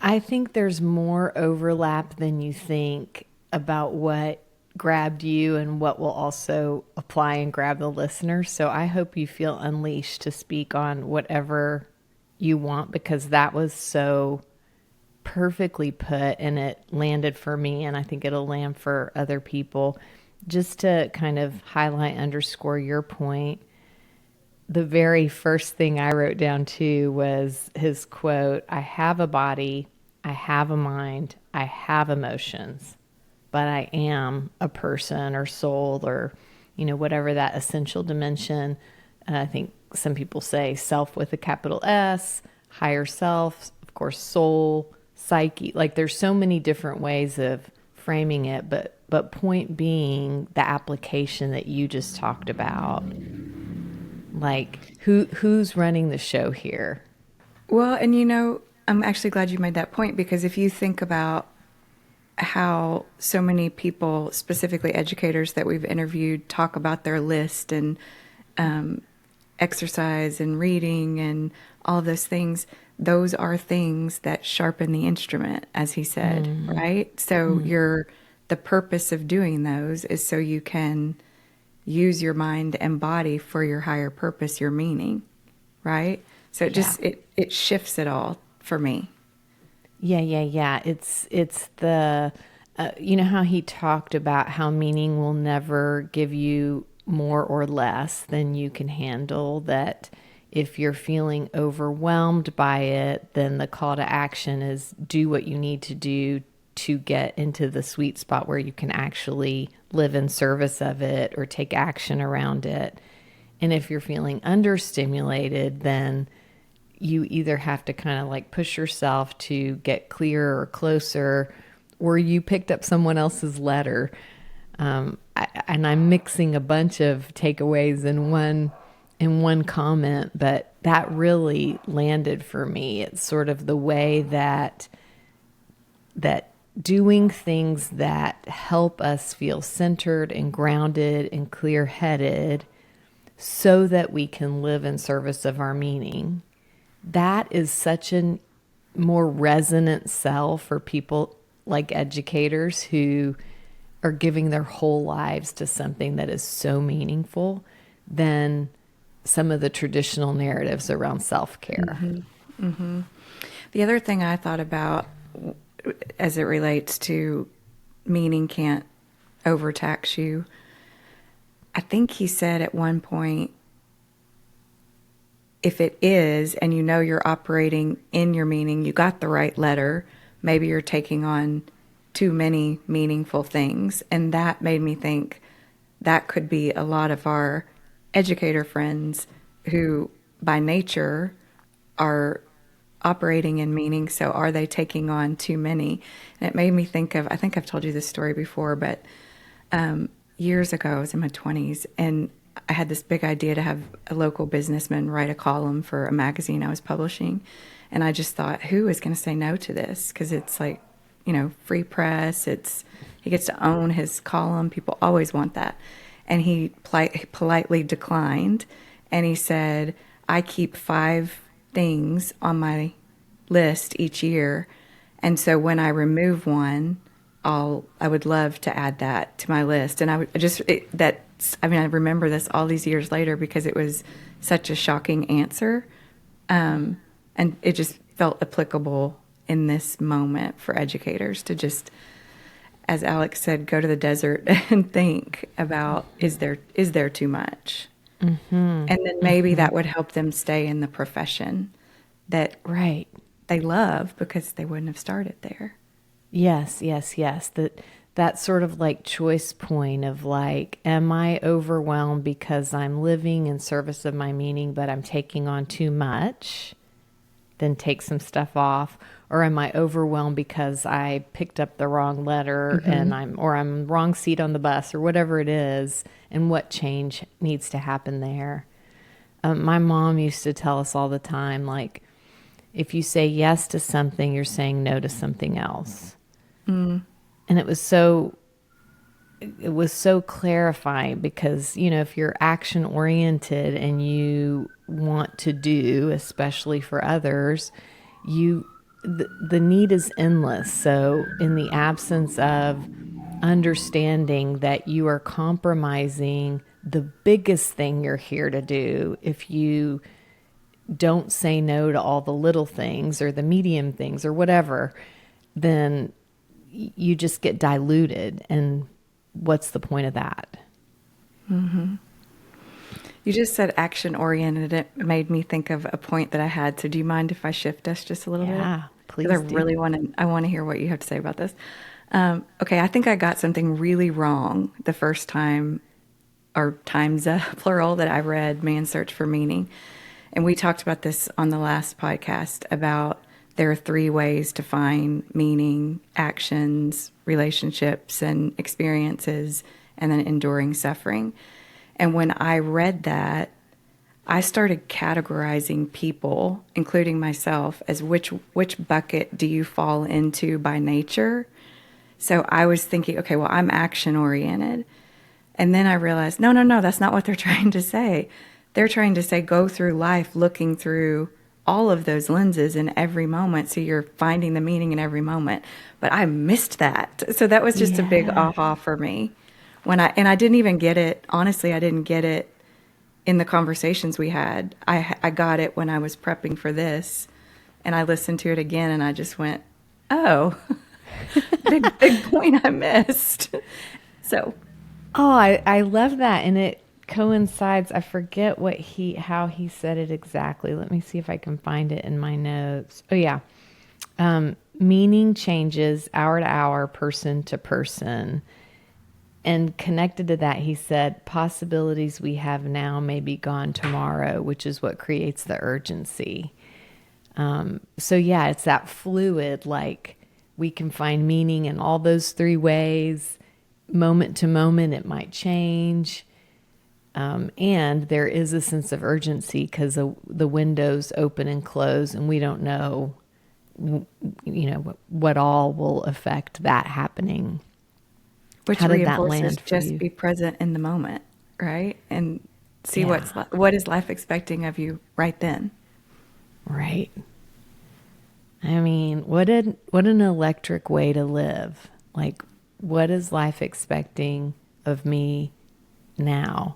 I think there's more overlap than you think about what grabbed you and what will also apply and grab the listener. So I hope you feel unleashed to speak on whatever you want, because that was so perfectly put and it landed for me, and I think it'll land for other people. Just to kind of highlight, underscore your point, the very first thing I wrote down too was his quote, "I have a body, I have a mind, I have emotions, but I am a person or soul," or, whatever that essential dimension. I think some people say self with a capital S, higher self, of course, soul, psyche. Like there's so many different ways of framing it, but point being the application that you just talked about. Like who's running the show here? Well, and I'm actually glad you made that point, because if you think about how so many people, specifically educators that we've interviewed, talk about their list and exercise and reading and all of those things, those are things that sharpen the instrument, as he said, right? So the purpose of doing those is so you can use your mind and body for your higher purpose, your meaning, right? So it shifts it all for me. Yeah. It's the, how he talked about how meaning will never give you more or less than you can handle, that if you're feeling overwhelmed by it, then the call to action is do what you need to do to get into the sweet spot where you can actually live in service of it or take action around it. And if you're feeling understimulated, then you either have to kind of like push yourself to get clearer or closer, or you picked up someone else's letter. And I'm mixing a bunch of takeaways in one comment, but that really landed for me. It's sort of the way that doing things that help us feel centered and grounded and clear-headed so that we can live in service of our meaning. That is such a more resonant sell for people like educators who are giving their whole lives to something that is so meaningful than some of the traditional narratives around self-care. The other thing I thought about as it relates to meaning can't overtax you. I think he said at one point, if it is, and you know you're operating in your meaning, you got the right letter, maybe you're taking on too many meaningful things. And that made me think that could be a lot of our educator friends who by nature are operating in meaning. So are they taking on too many? And it made me think of, I think I've told you this story before, but years ago, I was in my 20s, and I had this big idea to have a local businessman write a column for a magazine I was publishing. And I just thought, who is going to say no to this? Because it's like, free press. He gets to own his column. People always want that. And he politely declined. And he said, I keep 5 things on my list each year. And so when I remove one, I would love to add that to my list. And I remember this all these years later because it was such a shocking answer. And it just felt applicable in this moment for educators to just, as Alex said, go to the desert and think about, is there too much? Mm-hmm. And then maybe that would help them stay in the profession that they love because they wouldn't have started there. Yes. That sort of like choice point of like, am I overwhelmed because I'm living in service of my meaning, but I'm taking on too much? Then take some stuff off. Or am I overwhelmed because I picked up the wrong letter and I'm wrong seat on the bus or whatever it is, and what change needs to happen there? My mom used to tell us all the time, like, if you say yes to something, you're saying no to something else. Mm. And it was so clarifying because, if you're action oriented and you want to do, especially for others, the need is endless. So in the absence of understanding that you are compromising the biggest thing you're here to do, if you don't say no to all the little things or the medium things or whatever, then you just get diluted. And what's the point of that? Mm-hmm. You just said action oriented. It made me think of a point that I had. So do you mind if I shift us just a little bit? Yeah, please. I really want to hear what you have to say about this. Okay, I think I got something really wrong the first time, or times plural, that I read Man's Search for Meaning. And we talked about this on the last podcast about there are 3 ways to find meaning: actions, relationships, and experiences, and then enduring suffering. And when I read that, I started categorizing people, including myself, as which bucket do you fall into by nature? So I was thinking, okay, well, I'm action oriented. And then I realized, no, that's not what they're trying to say. They're trying to say, go through life looking through all of those lenses in every moment. So you're finding the meaning in every moment. But I missed that. So that was just a big aha for me. I didn't even get it. Honestly, I didn't get it in the conversations we had. I got it when I was prepping for this, and I listened to it again, and I just went, oh, big point I missed. So. Oh, I love that. And it coincides. I forget how he said it exactly. Let me see if I can find it in my notes. Oh yeah. Meaning changes hour to hour, person to person. And connected to that, he said, possibilities we have now may be gone tomorrow, which is what creates the urgency. So yeah, it's that fluid, like we can find meaning in all those 3 ways. Moment to moment, it might change. And there is a sense of urgency because the windows open and close, and we don't know, what all will affect that happening. Which reinforces just be present in the moment, right? And see what is life expecting of you right then. Right. I mean, what an electric way to live. Like, what is life expecting of me now?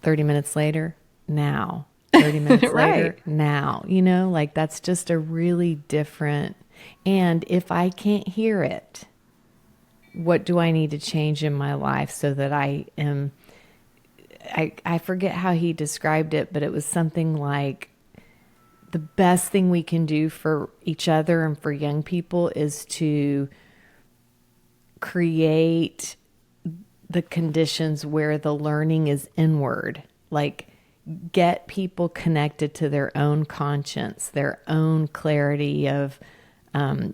30 minutes later, now. 30 minutes later, now. Like that's just a really different. And if I can't hear it, what do I need to change in my life so that I forget how he described it, but it was something like the best thing we can do for each other and for young people is to create the conditions where the learning is inward, like get people connected to their own conscience, their own clarity of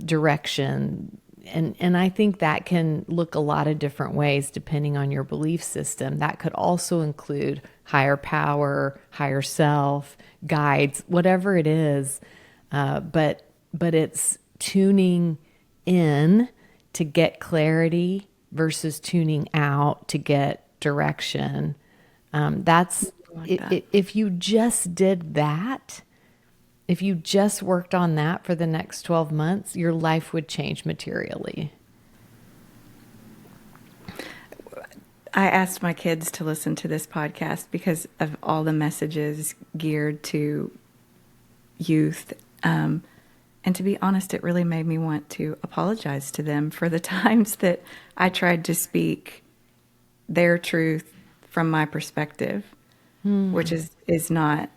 direction. And I think that can look a lot of different ways depending on your belief system. That could also include higher power, higher self, guides, whatever it is. But it's tuning in to get clarity versus tuning out to get direction. That's if you just did that, if you just worked on that for the next 12 months, your life would change materially. I asked my kids to listen to this podcast because of all the messages geared to youth. And to be honest, it really made me want to apologize to them for the times that I tried to speak their truth from my perspective, which is not,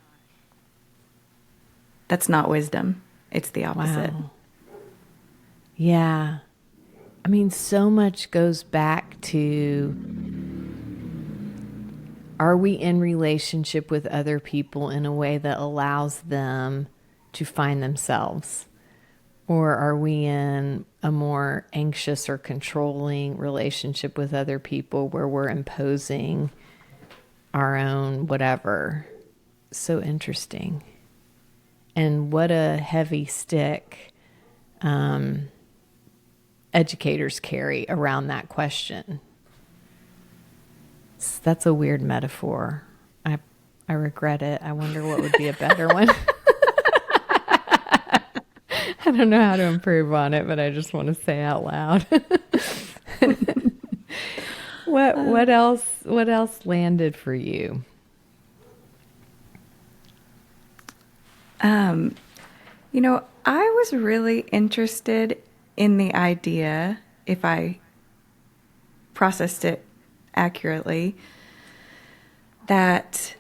that's not wisdom. It's the opposite. Wow. Yeah. I mean, so much goes back to, are we in relationship with other people in a way that allows them to find themselves? Or are we in a more anxious or controlling relationship with other people where we're imposing our own whatever? So interesting. And what a heavy stick educators carry around that question. That's a weird metaphor. I regret it. I wonder what would be a better one. I don't know how to improve on it, but I just want to say out loud. What else landed for you? I was really interested in the idea, if I processed it accurately, that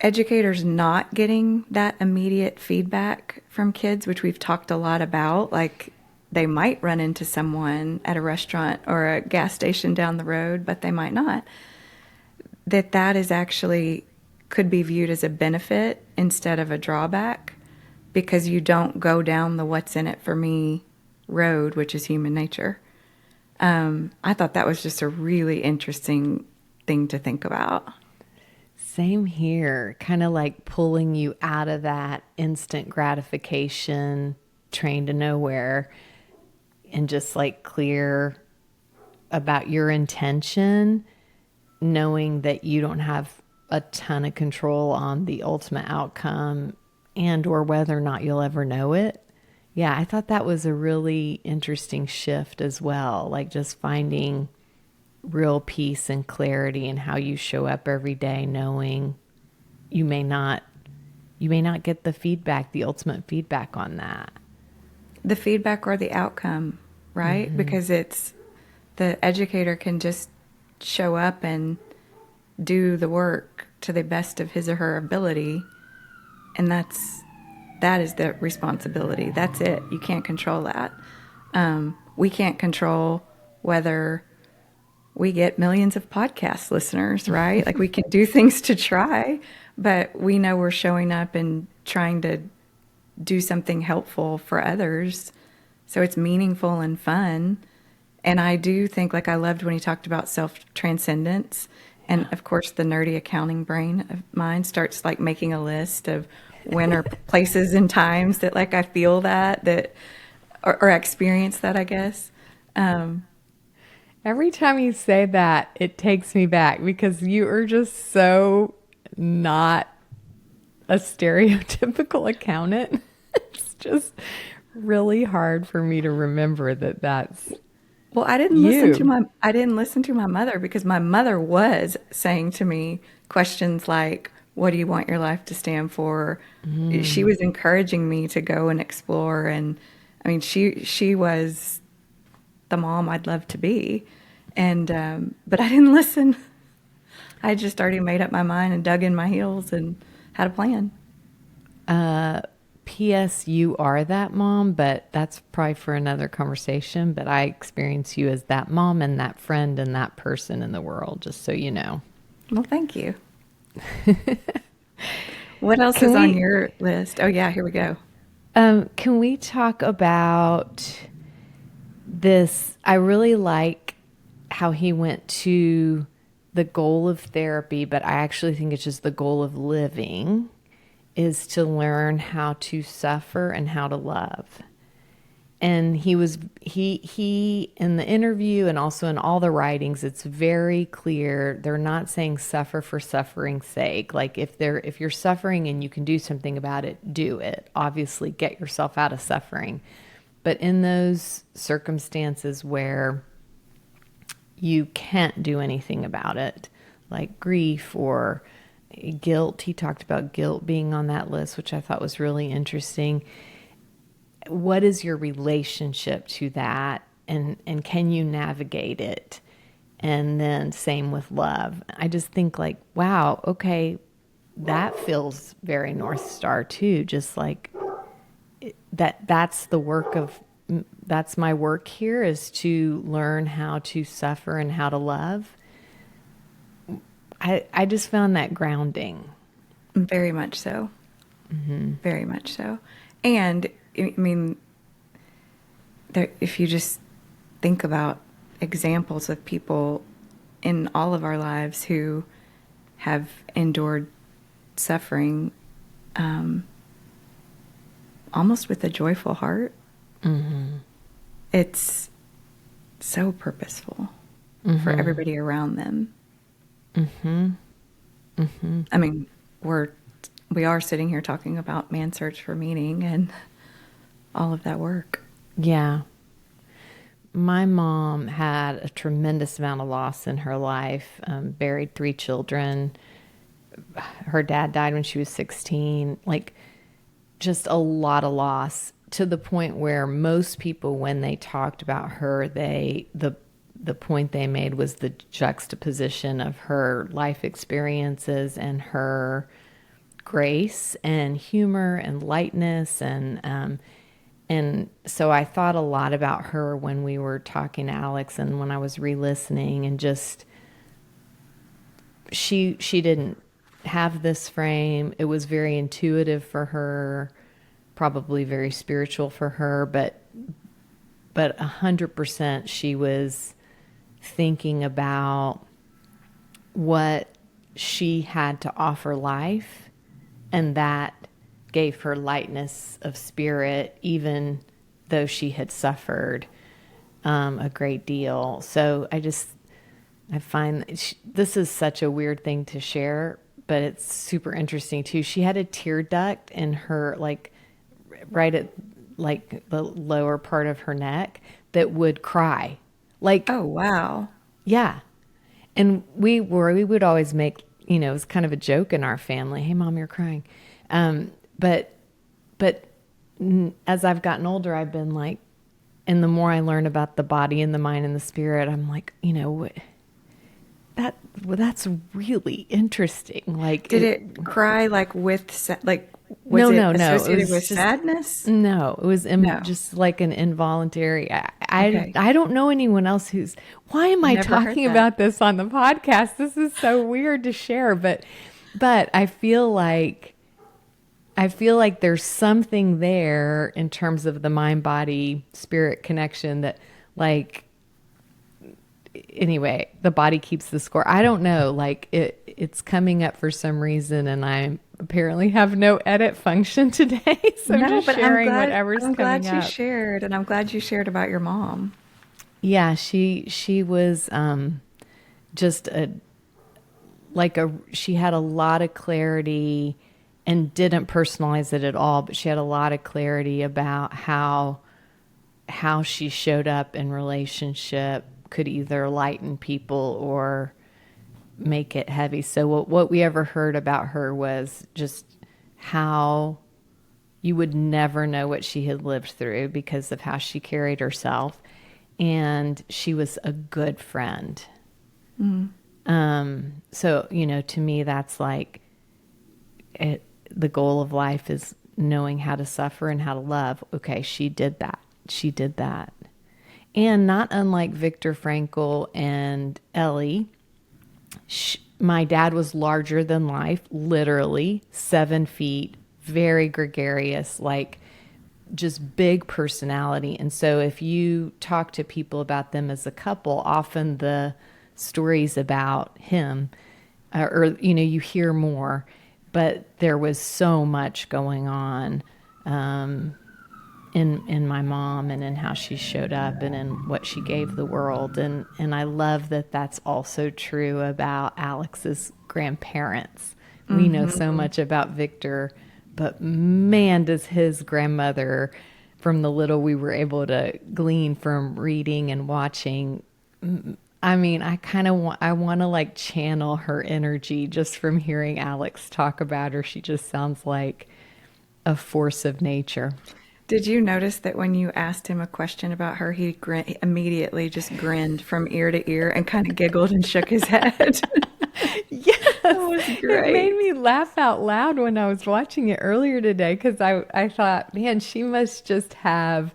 educators not getting that immediate feedback from kids, which we've talked a lot about, like they might run into someone at a restaurant or a gas station down the road, but they might not, that is actually could be viewed as a benefit instead of a drawback, because you don't go down the what's in it for me road, which is human nature. I thought that was just a really interesting thing to think about. Same here, kind of like pulling you out of that instant gratification, train to nowhere, and just like clear about your intention, knowing that you don't have a ton of control on the ultimate outcome and or whether or not you'll ever know it. Yeah, I thought that was a really interesting shift as well, like just finding real peace and clarity in how you show up every day, knowing you may not get the feedback, the ultimate feedback on that. The feedback or the outcome, right? Mm-hmm. Because it's the educator can just show up and do the work to the best of his or her ability, and that is the responsibility. That's it. You can't control that. We can't control whether we get millions of podcast listeners, right? Like we can do things to try, but we know we're showing up and trying to do something helpful for others. So it's meaningful and fun. And I do think, like I loved when he talked about self-transcendence. And of course, the nerdy accounting brain of mine starts like making a list of when are places and times that like I feel that or experience that, I guess. Every time you say that, it takes me back because you are just so not a stereotypical accountant. It's just really hard for me to remember that that's well, I didn't listen to my mother, because my mother was saying to me questions like, what do you want your life to stand for? She was encouraging me to go and explore. And I mean, she was the mom I'd love to be. And, but I didn't listen. I just already made up my mind and dug in my heels and had a plan. P.S. You are that mom, but that's probably for another conversation. But I experience you as that mom and that friend and that person in the world, just so you know. Well, thank you. What else is on your list? Oh, yeah, here we go. Can we talk about this? I really like how he went to the goal of therapy, but I actually think it's just the goal of living is to learn how to suffer and how to love. And he in the interview and also in all the writings, it's very clear they're not saying suffer for suffering's sake. Like if you're suffering and you can do something about it, do it. Obviously, get yourself out of suffering. But in those circumstances where you can't do anything about it, like grief or guilt, he talked about guilt being on that list, which I thought was really interesting. What is your relationship to that? And can you navigate it? And then same with love. I just think like, wow, okay, that feels very North Star too. Just like that's the work of, that's my work here, is to learn how to suffer and how to love. I just found that grounding. Very much so. Mm-hmm. Very much so. And I mean, if you just think about examples of people in all of our lives who have endured suffering almost with a joyful heart, it's so purposeful for everybody around them. I mean, we are sitting here talking about man's search for meaning and all of that work. Yeah. My mom had a tremendous amount of loss in her life, buried 3 children. Her dad died when she was 16. Like, just a lot of loss, to the point where most people, when they talked about her, the point they made was the juxtaposition of her life experiences and her grace and humor and lightness. And so I thought a lot about her when we were talking to Alex and when I was re-listening, and just, she didn't have this frame. It was very intuitive for her, probably very spiritual for her, but 100% she was thinking about what she had to offer life, and that gave her lightness of spirit, even though she had suffered a great deal. So I find this is such a weird thing to share, but it's super interesting too. She had a tear duct in her, like right at like the lower part of her neck, that would cry. Like, oh, wow. Yeah. And we would always make, it was kind of a joke in our family. Hey, Mom, you're crying. But as I've gotten older, I've been like, and the more I learn about the body and the mind and the spirit, I'm like, that's really interesting. Like, did it cry like with, was it associated with sadness? No, it was just like an involuntary. Okay. I don't know anyone else why am I talking about this on the podcast? This is so weird to share, but I feel like there's something there in terms of the mind, body, spirit connection that, like, anyway, the body keeps the score. I don't know, like it's coming up for some reason, and I apparently have no edit function today. So I'm just sharing whatever's coming up. I'm glad you shared, and I'm glad you shared about your mom. Yeah, she was just she had a lot of clarity and didn't personalize it at all, but she had a lot of clarity about how she showed up in relationship could either lighten people or make it heavy. So what we ever heard about her was just how you would never know what she had lived through because of how she carried herself. and she was a good friend. So, to me, that's like the goal of life is knowing how to suffer and how to love. Okay, she did that. She did that. And not unlike Viktor Frankl and Ellie, my dad was larger than life, literally 7 feet, very gregarious, like just big personality. And so if you talk to people about them as a couple, often the stories about him, you hear more, but there was so much going on in my mom and in how she showed up and in what she gave the world. And I love that that's also true about Alex's grandparents. We know so much about Viktor, but man, does his grandmother, from the little we were able to glean from reading and watching, I mean, I want to like channel her energy just from hearing Alex talk about her. She just sounds like a force of nature. Did you notice that when you asked him a question about her, he immediately just grinned from ear to ear and kind of giggled and shook his head? Yes, That was great. it made me laugh out loud when I was watching it earlier today because I thought, man, she must just have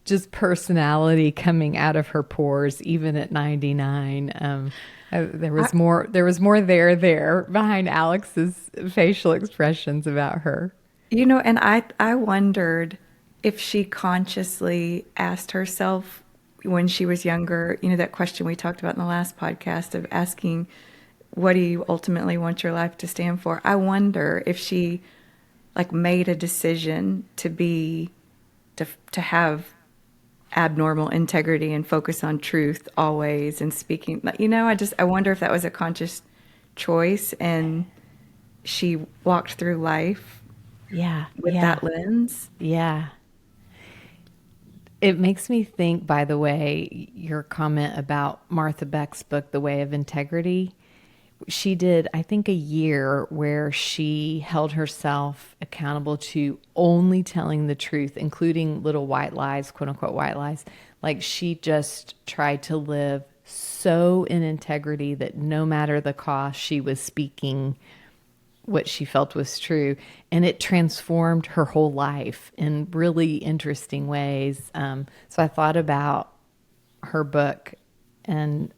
just personality coming out of her pores, even at 99. There was more there behind Alex's facial expressions about her. And I wondered if she consciously asked herself when she was younger, that question we talked about in the last podcast of asking, what do you ultimately want your life to stand for? I wonder if she like made a decision to have abnormal integrity and focus on truth always and speaking, I wonder if that was a conscious choice and she walked through life with that lens. Yeah. It makes me think, by the way, your comment about Martha Beck's book, The Way of Integrity. She did, I think, a year where she held herself accountable to only telling the truth, including little white lies, quote unquote white lies. Like she just tried to live so in integrity that no matter the cost, she was speaking what she felt was true. And it transformed her whole life in really interesting ways. So I thought about her book and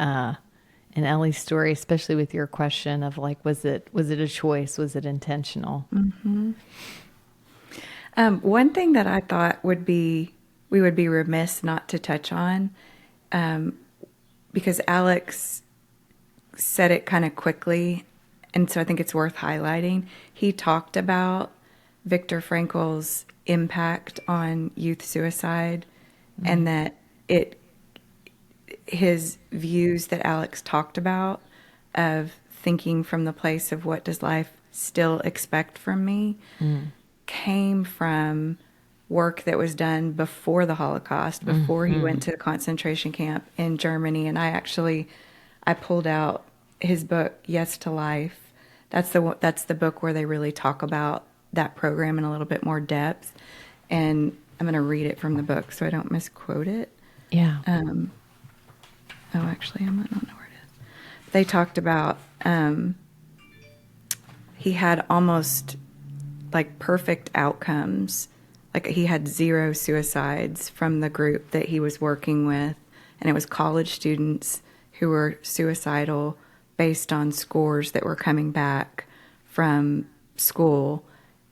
Ellie's story, especially with your question of like, was it a choice? Was it intentional? Mm-hmm. One thing that I thought we would be remiss not to touch on, because Alex said it kind of quickly, and so I think it's worth highlighting. He talked about Viktor Frankl's impact on youth suicide, and that his views that Alex talked about of thinking from the place of what does life still expect from me came from work that was done before the Holocaust, before he went to the concentration camp in Germany. And I pulled out his book, Yes to Life. That's the book where they really talk about that program in a little bit more depth. And I'm going to read it from the book so I don't misquote it. Yeah. Actually, I might not know where it is. They talked about he had almost like perfect outcomes. Like he had 0 suicides from the group that he was working with. And it was college students who were suicidal based on scores that were coming back from school.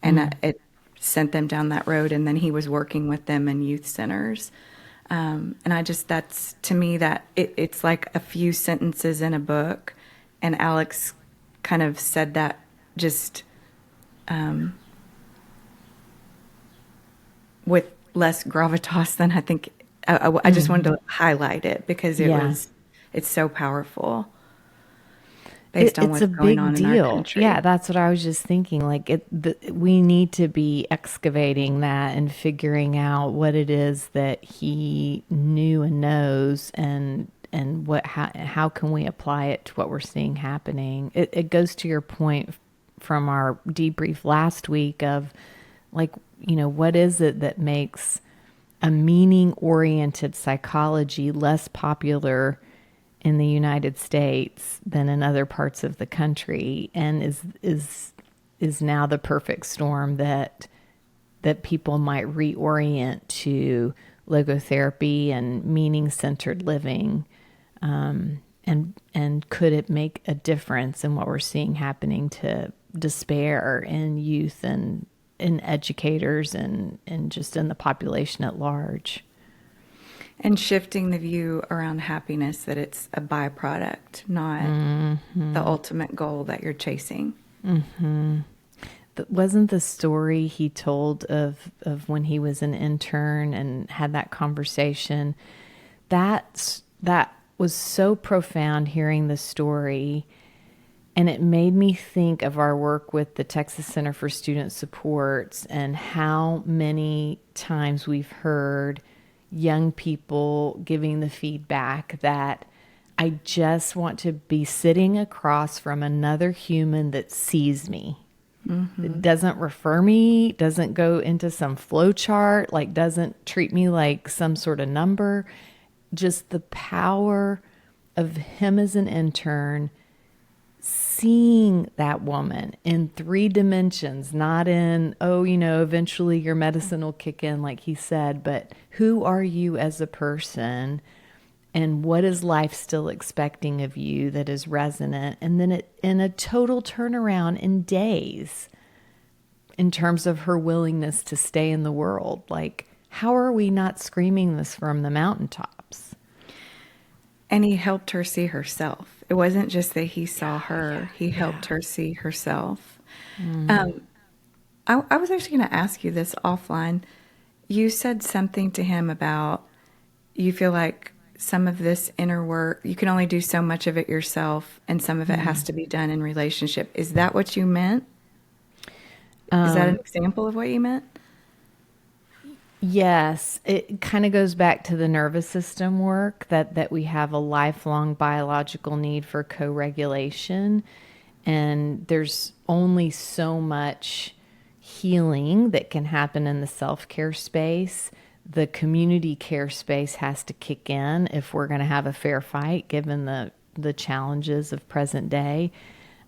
And it sent them down that road. And then he was working with them in youth centers. And that's to me that it's like a few sentences in a book. And Alex kind of said that just with less gravitas than I think. I just wanted to highlight it because it's so powerful based on what's going on in our country. Yeah, that's what I was just thinking. Like we need to be excavating that and figuring out what it is that he knew and knows, and how can we apply it to what we're seeing happening. It goes to your point from our debrief last week of like, what is it that makes a meaning-oriented psychology less popular in the United States than in other parts of the country, and is now the perfect storm that people might reorient to logotherapy and meaning-centered living. And could it make a difference in what we're seeing happening to despair in youth and in educators and just in the population at large? And shifting the view around happiness, that it's a byproduct, not the ultimate goal that you're chasing. Wasn't the story he told of when he was an intern and had that conversation, that was so profound, hearing the story. And it made me think of our work with the Texas Center for Student Supports and how many times we've heard young people giving the feedback that I just want to be sitting across from another human that sees me. It doesn't refer me, doesn't go into some flow chart, like doesn't treat me like some sort of number. Just the power of him as an intern, seeing that woman in 3 dimensions, not in, eventually your medicine will kick in, like he said, but who are you as a person? And what is life still expecting of you that is resonant? And then in a total turnaround in days in terms of her willingness to stay in the world. Like, how are we not screaming this from the mountaintops? And he helped her see herself. It wasn't just that he saw her. He helped her see herself. I was actually going to ask you this offline. You said something to him about you feel like some of this inner work, you can only do so much of it yourself, and some of it has to be done in relationship. Is that what you meant? Is that an example of what you meant? Yes. It kind of goes back to the nervous system work, that we have a lifelong biological need for co-regulation. And there's only so much healing that can happen in the self-care space. The community care space has to kick in if we're going to have a fair fight, given the challenges of present day.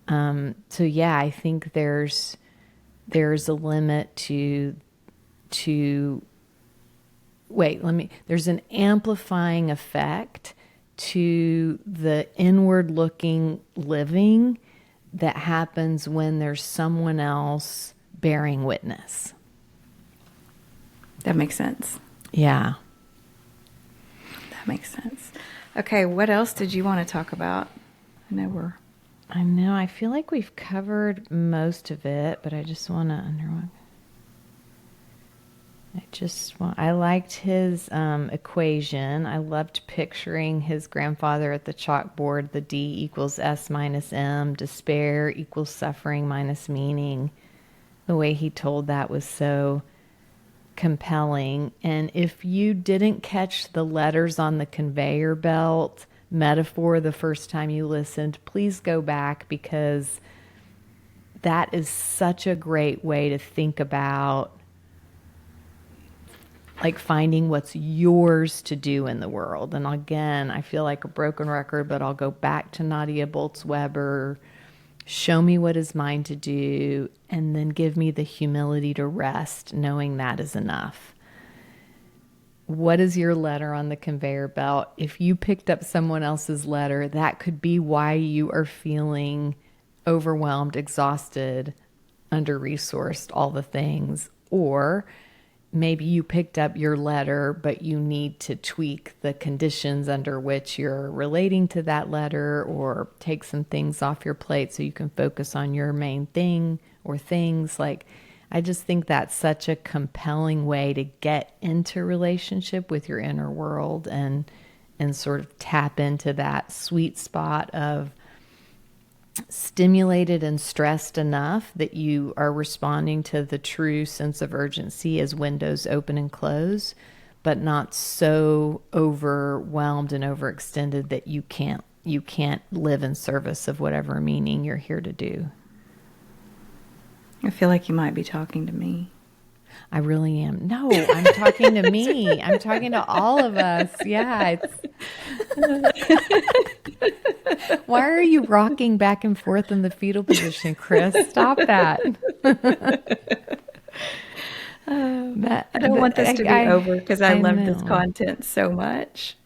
So yeah, I think there's a limit there's an amplifying effect to the inward looking living that happens when there's someone else bearing witness. That makes sense. Yeah. That makes sense. Okay, what else did you want to talk about? I know. I feel like we've covered most of it, but I just want to I liked his equation. I loved picturing his grandfather at the chalkboard, the D equals S minus M, despair equals suffering minus meaning. The way he told that was so compelling. And if you didn't catch the letters on the conveyor belt metaphor the first time you listened, please go back, because that is such a great way to think about like finding what's yours to do in the world. And again, I feel like a broken record, but I'll go back to Nadia Bolz-Weber. Show me what is mine to do, and then give me the humility to rest, knowing that is enough. What is your letter on the conveyor belt? If you picked up someone else's letter, that could be why you are feeling overwhelmed, exhausted, under-resourced, all the things. Or maybe you picked up your letter, but you need to tweak the conditions under which you're relating to that letter, or take some things off your plate so you can focus on your main thing or things. Like, I just think that's such a compelling way to get into relationship with your inner world and sort of tap into that sweet spot of stimulated and stressed enough that you are responding to the true sense of urgency as windows open and close, but not so overwhelmed and overextended that you can't live in service of whatever meaning you're here to do. I feel like you might be talking to me. I really am. No, I'm talking to me. I'm talking to all of us. Yeah. Why are you rocking back and forth in the fetal position, Chris? Stop that. I don't want this to be over because I love this content so much.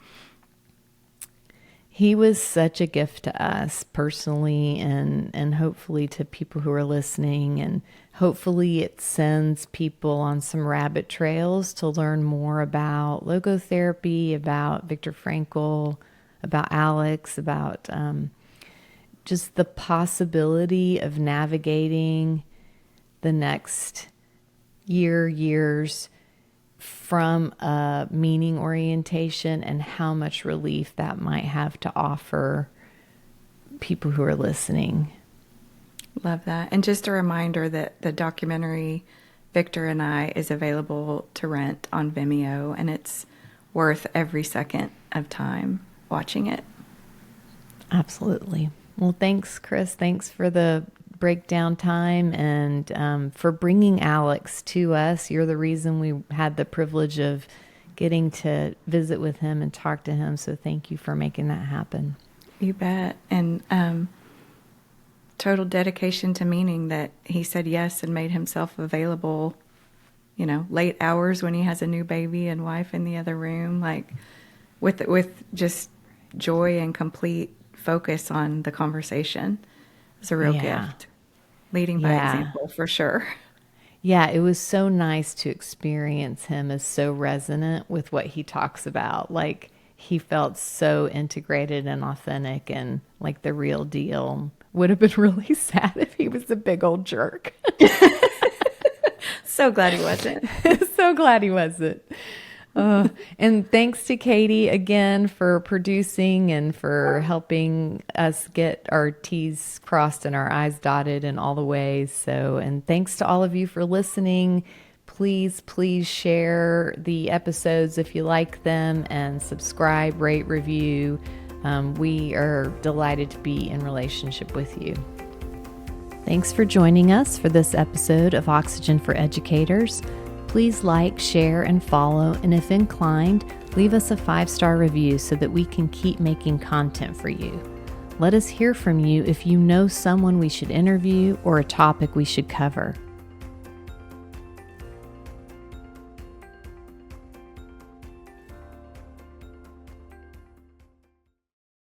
He was such a gift to us personally and hopefully to people who are listening, and hopefully it sends people on some rabbit trails to learn more about logotherapy, about Viktor Frankl, about Alex, about just the possibility of navigating the next years from a meaning orientation, and how much relief that might have to offer people who are listening. Love that. And just a reminder that the documentary Viktor and I is available to rent on Vimeo, and it's worth every second of time watching it. Absolutely. Well, thanks, Chris. Thanks for the breakdown time and for bringing Alex to us. You're the reason we had the privilege of getting to visit with him and talk to him. So thank you for making that happen. You bet. And total dedication to meaning that he said yes and made himself available, late hours when he has a new baby and wife in the other room, like with just joy and complete focus on the conversation. It's a real gift. Leading by example, for sure. Yeah, it was so nice to experience him as so resonant with what he talks about. Like, he felt so integrated and authentic and like the real deal. Would have been really sad if he was a big old jerk. So glad he wasn't. So glad he wasn't. And thanks to Katie again for producing and for helping us get our T's crossed and our I's dotted in all the ways. So, and thanks to all of you for listening. Please share the episodes if you like them, and subscribe, rate, review. We are delighted to be in relationship with you. Thanks for joining us for this episode of Oxygen for Educators. Please like, share, and follow, and if inclined, leave us a 5-star review so that we can keep making content for you. Let us hear from you if you know someone we should interview or a topic we should cover.